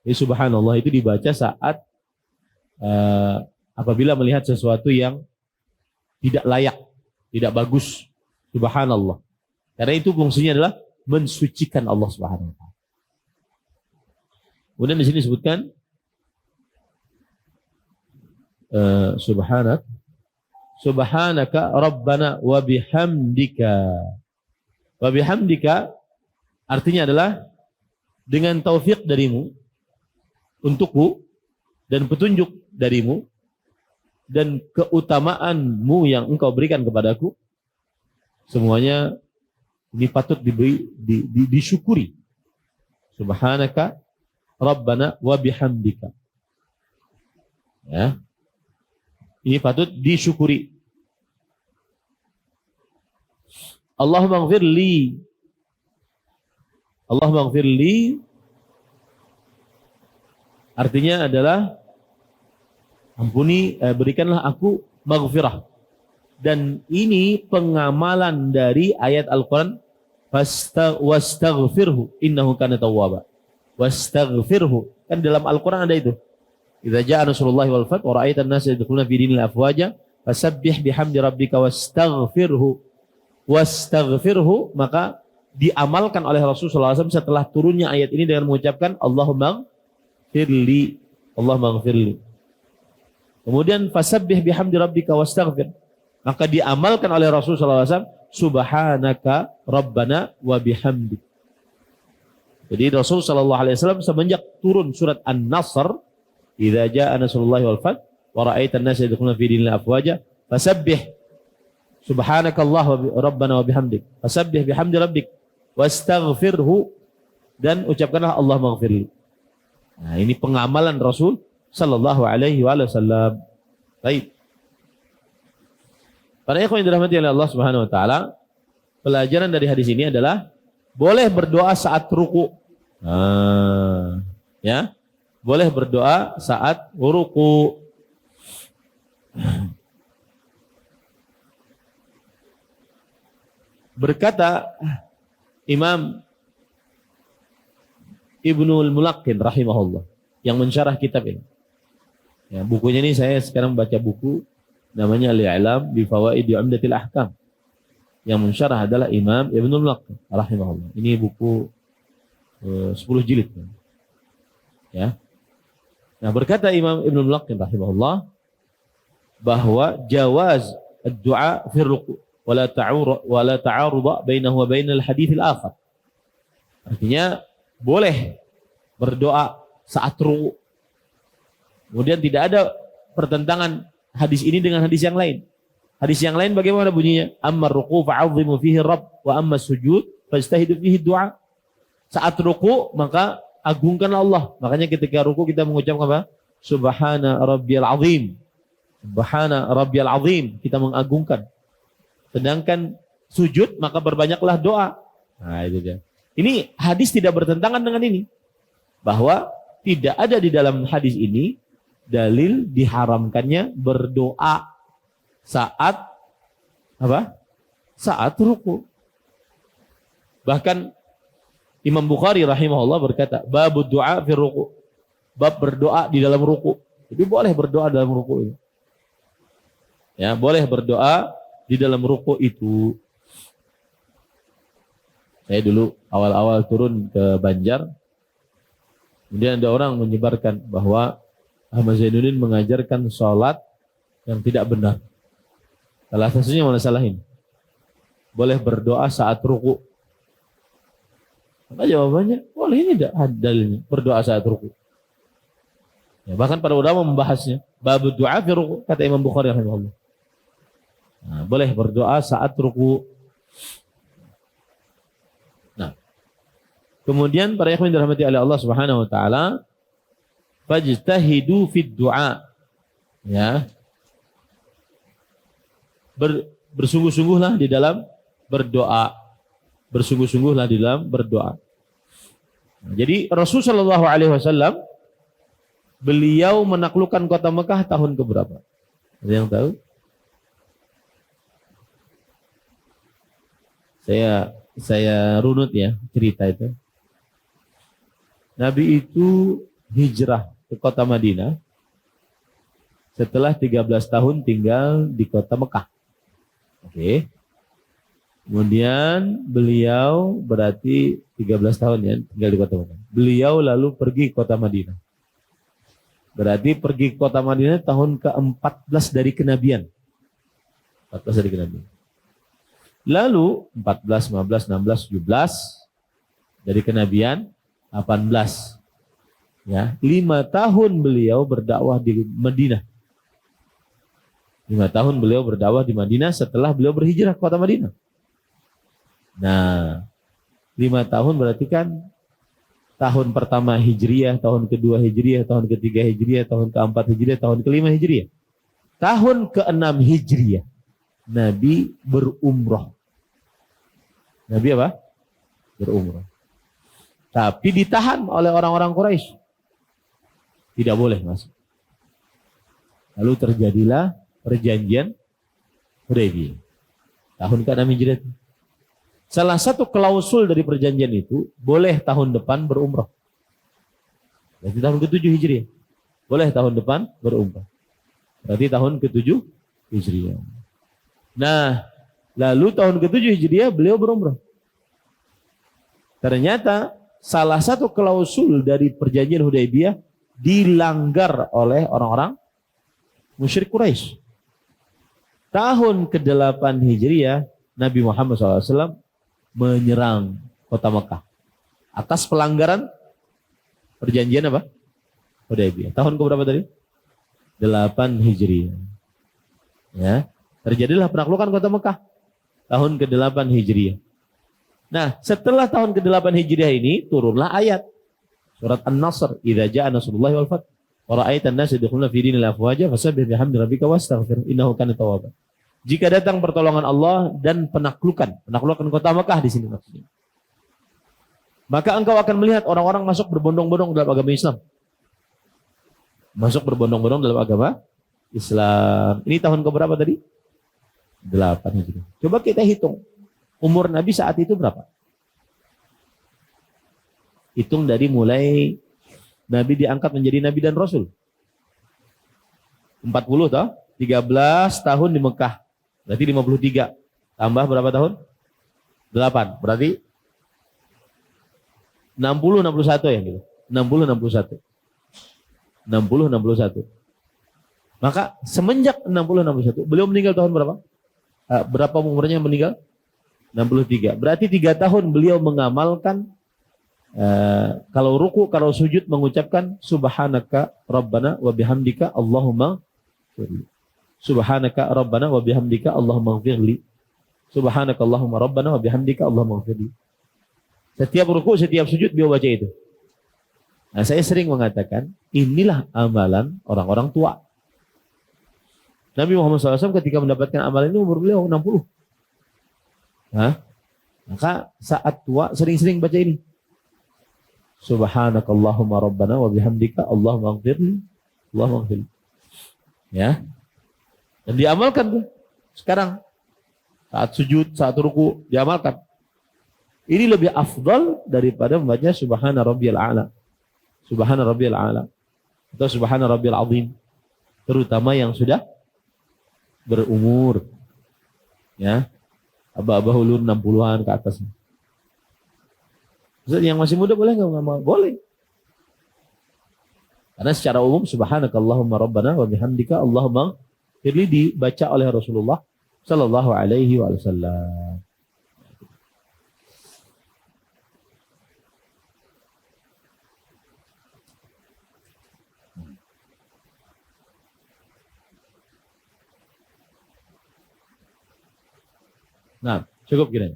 Jadi subhanallah itu dibaca saat apabila melihat sesuatu yang tidak layak, tidak bagus, subhanallah. Karena itu fungsinya adalah mensucikan Allah Subhanahu wa taala. Kemudian di sini disebutkan subhanaka rabbana wa bihamdika. Wa bihamdika artinya adalah dengan taufik darimu untukku dan petunjuk darimu dan keutamaanmu yang engkau berikan kepadaku, semuanya ini patut disyukuri. Subhanaka rabbana wa bihamdika. Ya. Ini patut disyukuri. Allahumma ighfir li. Allahumma ighfir li artinya adalah ampuni, berikanlah aku maghfirah. Dan ini pengamalan dari ayat Al-Quran, wastaghfirhu innahu kana tawwaba. Wastaghfirhu, kan dalam Al-Quran ada itu. Idza jaa nasrullahi wal fath wa ra'aitan nasa yadkhuluna fi dinil afwaja fasabbih bihamdi rabbika wastaghfirhu. Wastaghfirhu, maka diamalkan oleh Rasulullah SAW setelah turunnya ayat ini dengan mengucapkan Allahumma ighfirli, Allahumma ighfirli. Kemudian fasabbih bihamdi rabbika wastaghfir, maka diamalkan oleh Rasulullah SAW subhanaka rabbana wa bihamdi. Jadi Rasulullah SAW semenjak turun surat An-Nasr, idza jaa nasrullahi wal fath wa ra'aitan nasa yadkhuluna fi dinil afwaja fasabbih subhanakallah rabbana wa bihamdik, fasabbih bihamdi rabbik wastaghfirhu, dan ucapkanlah Allahumma ighfirli. Nah, ini pengamalan Rasul sallallahu alaihi wasallam. Baik. Para ikhwan yang dirahmati oleh Allah Subhanahu wa taala, pelajaran dari hadis ini adalah boleh berdoa saat ruku. Ya. Boleh berdoa saat ruku. Berkata Imam Ibnul Mulaqqin rahimahullah yang mensyarah kitab ini. Ya, bukunya ini saya sekarang baca buku namanya Al-I'lam bi Fawaid Umdatil Ahkam. Yang mensyarah adalah Imam Ibnul Mulaqqin rahimahullah. Ini buku 10 jilid. Ya. Nah, berkata Imam Ibnul Mulaqqin rahimahullah bahwa jawaz ad-du'a fi ruku' wala ta'arud bainahu wa bainal hadits al-akhar. Artinya boleh berdoa saat ruku'. Kemudian tidak ada pertentangan hadis ini dengan hadis yang lain. Hadis yang lain bagaimana bunyinya? Amma ruku' fa'azzimu fihi rabb wa amma sujud fastahidu fihi du'a. Saat ruku' maka agungkanlah Allah. Makanya ketika ruku' kita mengucapkan apa? Subhana rabbiyal azim. Subhana rabbiyal azim. Kita mengagungkan. Sedangkan sujud maka berbanyaklah doa. Nah, itu dia. Ini hadis tidak bertentangan dengan ini. Bahwa tidak ada di dalam hadis ini dalil diharamkannya berdoa saat apa? Saat ruku. Bahkan Imam Bukhari rahimahullah berkata, bab doa fi ruku. Bab berdoa di dalam ruku. Jadi boleh berdoa dalam ruku ini. Ya, boleh berdoa di dalam ruku itu. Saya dulu awal-awal turun ke Banjar, kemudian ada orang menyebarkan bahwa Ahmad Zainuddin mengajarkan sholat yang tidak benar. Salah satunya mana salahin? Boleh berdoa saat ruku. Maka jawabannya, boleh, ini tidak ada dalilnya. Berdoa saat ruku. Ya, bahkan para ulama membahasnya. Bab doa fi ruku, kata Imam Bukhari rahimahullah. Nah, boleh berdoa saat ruku. Nah, kemudian para ikhwan dirahmati oleh Allah Subhanahu wa taala, fajtahidu fid du'a. Ya. Bersungguh-sungguhlah di dalam berdoa. Bersungguh-sungguhlah di dalam berdoa. Nah, jadi Rasulullah sallallahu alaihi wasallam beliau menaklukkan kota Mekah tahun keberapa? Ada yang tahu? Saya runut ya cerita itu. Nabi itu hijrah ke kota Madinah setelah 13 tahun tinggal di kota Mekah. Oke. Kemudian beliau berarti 13 tahun ya tinggal di kota Mekah. Beliau lalu pergi ke kota Madinah. Berarti pergi ke kota Madinah tahun ke-14 dari kenabian. 14 dari kenabian. Lalu 14, 15, 16, 17 dari kenabian 18. Ya, 5 tahun beliau berdakwah di Madinah. 5 tahun beliau berdakwah di Madinah setelah beliau berhijrah ke kota Madinah. Nah, 5 tahun berarti kan tahun pertama Hijriyah, tahun kedua Hijriyah, tahun ketiga Hijriyah, tahun keempat Hijriyah, tahun kelima Hijriyah. Tahun ke-6 Hijriyah, Nabi berumrah. Nabi apa? Berumrah. Tapi ditahan oleh orang-orang Quraisy. Tidak boleh masuk. Lalu terjadilah perjanjian Hudaybiyah. Tahun ke-6 Hijriah. Salah satu klausul dari perjanjian itu, boleh tahun depan berumrah. Berarti tahun ke-7 Hijriah. Boleh tahun depan berumrah. Berarti tahun ke-7 Hijriah. Nah, lalu tahun ke-7 Hijriah beliau berumrah. Ternyata salah satu klausul dari perjanjian Hudaybiyah dilanggar oleh orang-orang musyrik Quraisy. Tahun ke-8 Hijriah, Nabi Muhammad SAW menyerang kota Mekah atas pelanggaran perjanjian apa? Hudaybiyah. Tahun ke berapa tadi? 8 Hijriah. Ya, terjadilah penaklukan kota Mekah tahun ke-8 Hijriah. Nah, setelah tahun ke-8 Hijriah ini turunlah ayat surat An-Nasr, idza jaa nasrullahi wal fath. Wa ra'aitan nas yadkhuluna fi dinil afwaja fasabbih bihamdi rabbika wastaghfir innahu kana tawwaba. Jika datang pertolongan Allah dan penaklukan kota Makkah di sini maksudnya. Maka engkau akan melihat orang-orang masuk berbondong-bondong dalam agama Islam. Masuk berbondong-bondong dalam agama Islam. Ini tahun keberapa tadi? 8 Hijriah. Coba kita hitung. Umur Nabi saat itu berapa? Hitung dari mulai Nabi diangkat menjadi Nabi dan Rasul. 40 toh? 13 tahun di Mekah. Berarti 53. Tambah berapa tahun? 8. Berarti 60-61 ya gitu. 60-61. Maka semenjak 60-61, beliau meninggal tahun berapa? Berapa umurnya meninggal? 63. Berarti 3 tahun beliau mengamalkan kalau ruku, kalau sujud mengucapkan subhanaka rabbana wa bihamdika Allahumma firli. Subhanaka rabbana wa bihamdika Allahumma firli. Subhanaka Allahumma rabbana wa bihamdika Allahumma firli. Setiap ruku, setiap sujud beliau baca itu. Nah, saya sering mengatakan inilah amalan orang-orang tua. Nabi Muhammad SAW ketika mendapatkan amalan ini umur beliau 60. Maka saat tua sering-sering baca ini. Subhanakallahumma rabbana wa bihamdika Allahumma ighfirli. Allahumma ighfirli. Ya. Dan diamalkan tuh. Sekarang saat sujud, saat ruku diamalkan. Ini lebih afdal daripada membaca subhana rabbiyal a'la. Subhana rabbiyal a'la atau subhana rabbiyal azim. Terutama yang sudah berumur. Ya. Abah-abah ulur 60-an ke atas. Ustaz, yang masih muda boleh nggak? Boleh. Karena secara umum subhanakallahumma rabbana wa bihamdika Allahumma firli dibaca oleh Rasulullah sallallahu alaihi wasallam. Nah, cukup kiranya.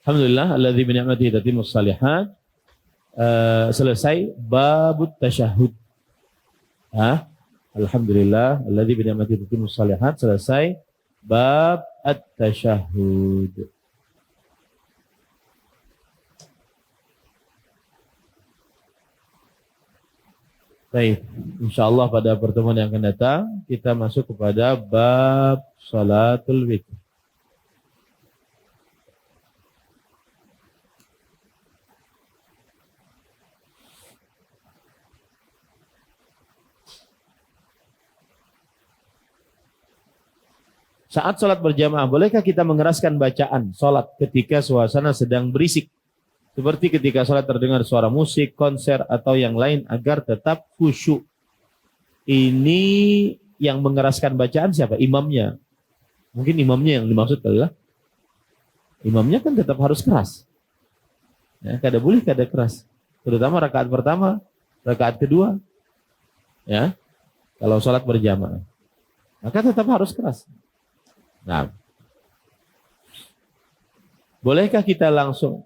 Alhamdulillah, alladzi bi ni'matihi tatimmus shalihat. Selesai babut tasyahud. Alhamdulillah, alladzi bi ni'matihi tatimmus shalihat. Selesai bab at-tasyahud. Baik, insyaallah pada pertemuan yang akan datang kita masuk kepada bab salatul witir. Saat sholat berjamaah, bolehkah kita mengeraskan bacaan sholat ketika suasana sedang berisik? Seperti ketika sholat terdengar suara musik, konser, atau yang lain agar tetap khusyuk. Ini yang mengeraskan bacaan siapa? Imamnya. Mungkin imamnya yang dimaksud adalah imamnya kan tetap harus keras. Ya, kada boleh kada keras. Terutama rakaat pertama, rakaat kedua. Ya, kalau sholat berjamaah. Maka tetap harus keras. Nah, bolehkah kita langsung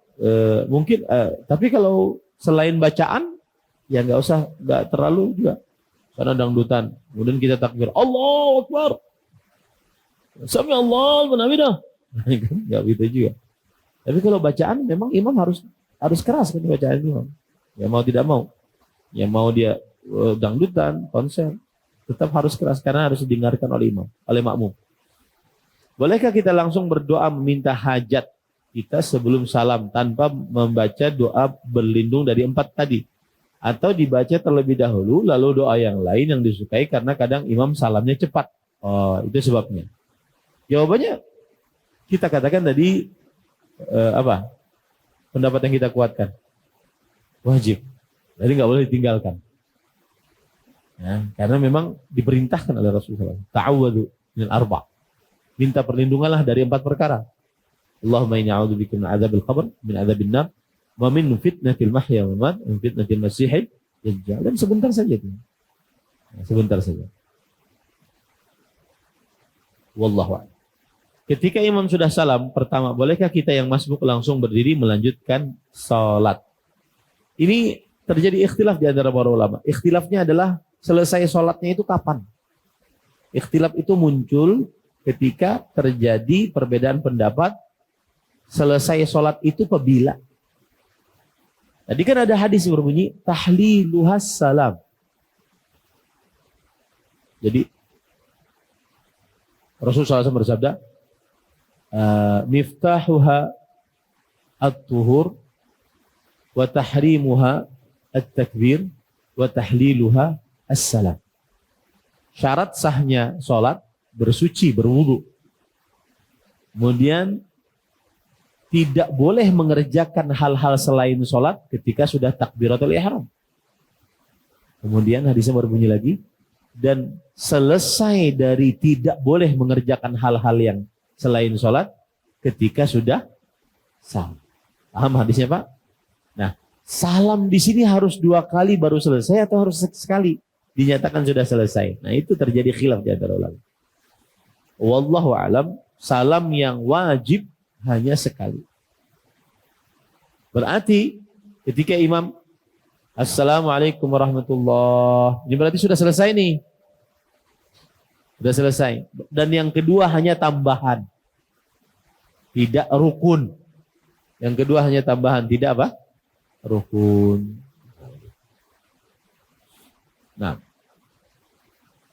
mungkin tapi kalau selain bacaan ya nggak terlalu juga karena dangdutan. Kemudian kita takbir Allahu Akbar, Sami Allahu liman hamidah. Nggak gitu juga. Tapi kalau bacaan memang imam harus keras kan bacaan imam. Ya mau tidak mau, ya mau dia dangdutan, konser, tetap harus keras karena harus didengarkan oleh imam, oleh makmum. Bolehkah kita langsung berdoa meminta hajat kita sebelum salam tanpa membaca doa berlindung dari 4 tadi? Atau dibaca terlebih dahulu lalu doa yang lain yang disukai karena kadang imam salamnya cepat. Oh, itu sebabnya. Jawabannya kita katakan tadi apa? Pendapat yang kita kuatkan. Wajib. Jadi nggak boleh ditinggalkan. Ya, karena memang diperintahkan oleh Rasulullah. Ta'awwadu min arba'. Minta perlindunganlah dari 4 perkara. Allahumma inni a'udzubika min adzabil qabr, min adzabin nar, wa min fitnatil mahya wal mamat, min fitnatil masiihid dajjal. Dan sebentar saja itu. Sebentar saja. Wallahu a'lam. Ketika imam sudah salam pertama, bolehkah kita yang masbuk langsung berdiri melanjutkan salat? Ini terjadi ikhtilaf di antara para ulama. Ikhtilafnya adalah selesai sholatnya itu kapan? Ikhtilaf itu muncul ketika terjadi perbedaan pendapat selesai sholat itu apabila. Tadi kan ada hadis yang berbunyi tahliluhas salam. Jadi Rasulullah SAW bersabda, miftahuha at-tuhur wa tahrimuha at-takbir wa tahliluha as-salam. Syarat sahnya sholat bersuci, berwudu. Kemudian tidak boleh mengerjakan hal-hal selain sholat ketika sudah takbiratul ihram. Kemudian hadisnya berbunyi lagi, dan selesai dari tidak boleh mengerjakan hal-hal yang selain sholat ketika sudah salam. Paham hadisnya Pak? Nah, salam di sini harus 2 kali baru selesai atau harus sekali dinyatakan sudah selesai. Nah, itu terjadi khilaf di antara ulama. Wallahu alam, salam yang wajib hanya sekali. Berarti ketika imam Assalamualaikum warahmatullah, ini berarti sudah selesai nih. Sudah selesai. Dan yang kedua hanya tambahan. Tidak rukun. Yang kedua hanya tambahan, tidak apa? Rukun. Nah,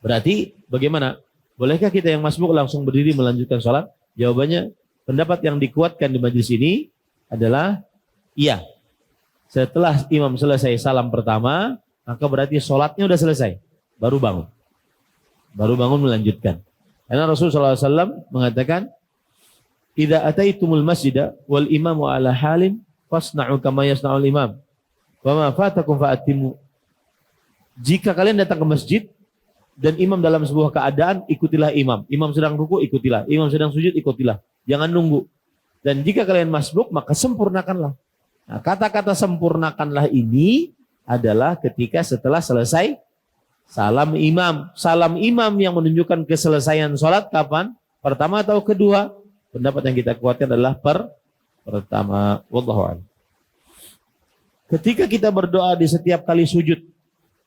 berarti bagaimana? Bolehkah kita yang masbuk langsung berdiri melanjutkan sholat? Jawabannya, pendapat yang dikuatkan di majelis ini adalah iya. Setelah imam selesai salam pertama, maka berarti sholatnya sudah selesai. Baru bangun. Baru bangun melanjutkan. Karena Rasulullah SAW mengatakan, idza ataitumul masjida wal imamu ala halim fasna'u kama yasna'ul imam. Wa ma fatakum fa'atimu. Jika kalian datang ke masjid dan imam dalam sebuah keadaan, ikutilah imam. Imam sedang ruku, ikutilah. Imam sedang sujud, ikutilah. Jangan nunggu. Dan jika kalian masbuk, maka sempurnakanlah. Nah, kata-kata sempurnakanlah ini adalah ketika setelah selesai salam imam. Salam imam yang menunjukkan keselesaian sholat kapan? Pertama atau kedua? Pendapat yang kita kuatkan adalah pertama. Wallahu a'lam. Ketika kita berdoa di setiap kali sujud,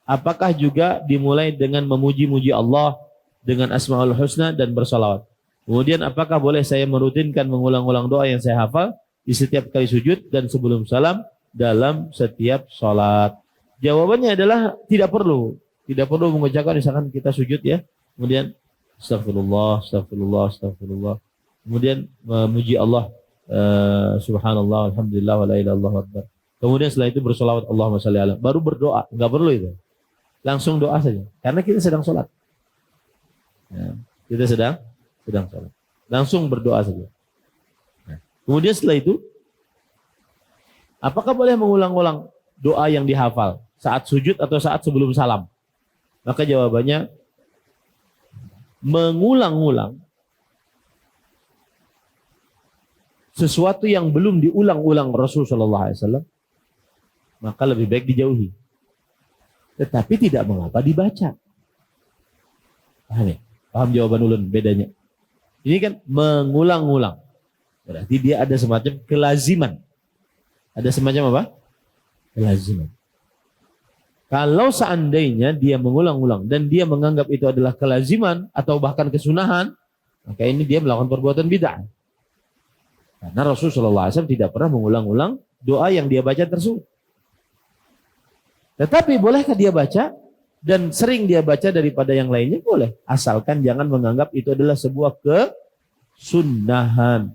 apakah juga dimulai dengan memuji-muji Allah dengan Asmaul Husna dan bersalawat? Kemudian apakah boleh saya merutinkan mengulang-ulang doa yang saya hafal di setiap kali sujud dan sebelum salam dalam setiap sholat? Jawabannya adalah tidak perlu. Tidak perlu mengucapkan, misalkan kita sujud ya, kemudian astagfirullah, astagfirullah, astagfirullah. Kemudian memuji Allah, subhanallah, alhamdulillah, wa la ilaha illallah akbar. Kemudian setelah itu bersolawat Allahumma shalli ala. Baru berdoa, enggak perlu itu. Langsung doa saja, karena kita sedang sholat. Ya, kita sedang sholat. Langsung berdoa saja. Nah, kemudian setelah itu, apakah boleh mengulang-ulang doa yang dihafal saat sujud atau saat sebelum salam? Maka jawabannya, mengulang-ulang sesuatu yang belum diulang-ulang Rasulullah SAW, maka lebih baik dijauhi. Tetapi tidak mengapa dibaca. Paham ya? Paham jawaban ulun bedanya? Ini kan mengulang-ulang. Berarti dia ada semacam kelaziman. Ada semacam apa? Kelaziman. Kalau seandainya dia mengulang-ulang dan dia menganggap itu adalah kelaziman atau bahkan kesunahan, maka ini dia melakukan perbuatan bid'ah. Karena Rasulullah SAW tidak pernah mengulang-ulang doa yang dia baca tersebut. Tetapi bolehkah dia baca dan sering dia baca daripada yang lainnya? Boleh. Asalkan jangan menganggap itu adalah sebuah kesunahan.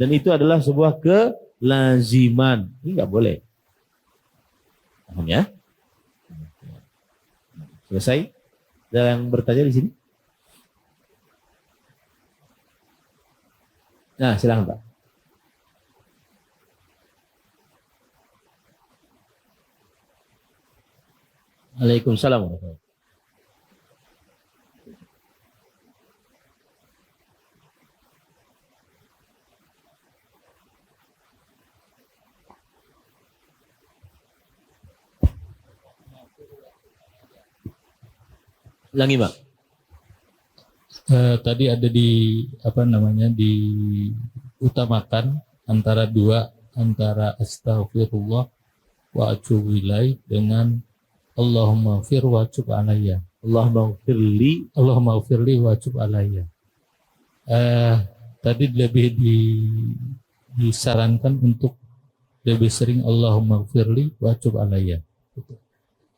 Dan itu adalah sebuah kelaziman. Ini enggak boleh. Paham ya? Selesai? Ada yang bertanya di sini? Nah, silakan Pak. Waalaikumsalam warahmatullahi wabarakatuh. Ulangi, Pak. Tadi ada diutamakan antara astaghfirullah wa atubu ilaih dengan Allahumma fir wa tub alayya. Allahumma ighfirli. Allahumma ghfirli wa tub alayya. Tadi lebih disarankan untuk lebih sering Allahumma ghfirli wa tub alayya.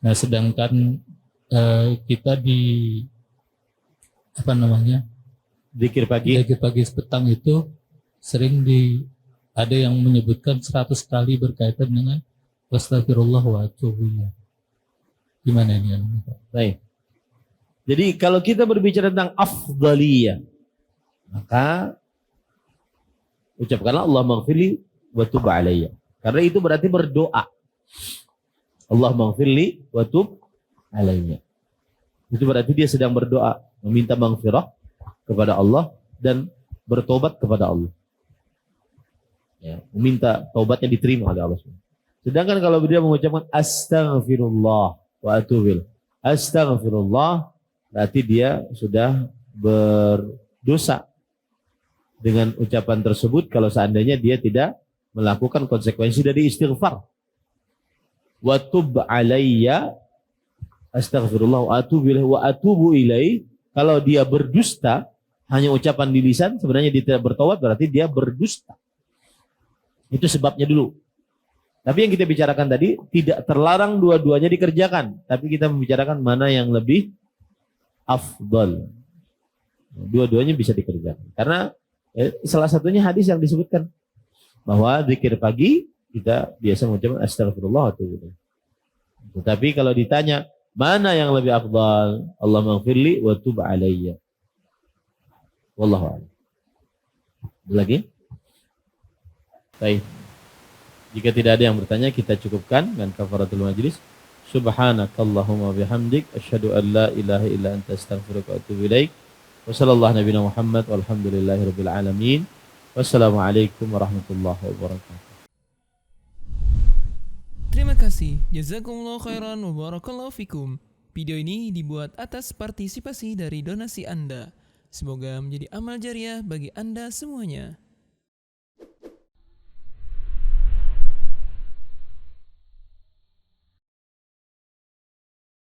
Nah, sedangkan kita di Zikir pagi. zikir pagi petang itu sering ada yang menyebutkan 100 kali berkaitan dengan astagfirullah wa atubu ilaih. Gimana ini? Baik. Jadi kalau kita berbicara tentang afdaliyah, maka ucapkanlah Allahumma ighfirli wa tub alayya. Karena itu berarti berdoa. Allahumma ighfirli wa tub alayya. Itu berarti dia sedang berdoa, meminta maghfirah kepada Allah dan bertobat kepada Allah. Ya, meminta taubatnya diterima oleh Allah. Sedangkan kalau dia mengucapkan astaghfirullah wa atubu, astaghfirullah, berarti dia sudah berdosa dengan ucapan tersebut kalau seandainya dia tidak melakukan konsekuensi dari istighfar. Wa tub alayya, astaghfirullah wa atubu ilaih. Kalau dia berdusta, hanya ucapan di lisan, sebenarnya dia tidak bertobat, berarti dia berdusta. Itu sebabnya dulu. Tapi yang kita bicarakan tadi, tidak terlarang dua-duanya dikerjakan. Tapi kita membicarakan mana yang lebih afdal. Dua-duanya bisa dikerjakan. Karena salah satunya hadis yang disebutkan. Bahwa zikir pagi, kita biasa mengucapkan astagfirullah. Tetapi kalau ditanya, mana yang lebih afdal? Allahumma ighfirli wa tub alayya. Wallahu a'lam. Lagi? Baik. Jika tidak ada yang bertanya, kita cukupkan dengan kafaratul majlis. Subhanakallahumma bihamdik asyhadu an la ilaha illa anta astaghfiruka wa atubu ilaik. Wa sallallahu nabiyana Muhammad walhamdulillahirabbil alamin. Wassalamualaikum warahmatullahi wabarakatuh. Terima kasih. Jazakumullah khairan wa barakallahu fikum. Video ini dibuat atas partisipasi dari donasi Anda. Semoga menjadi amal jariah bagi Anda semuanya.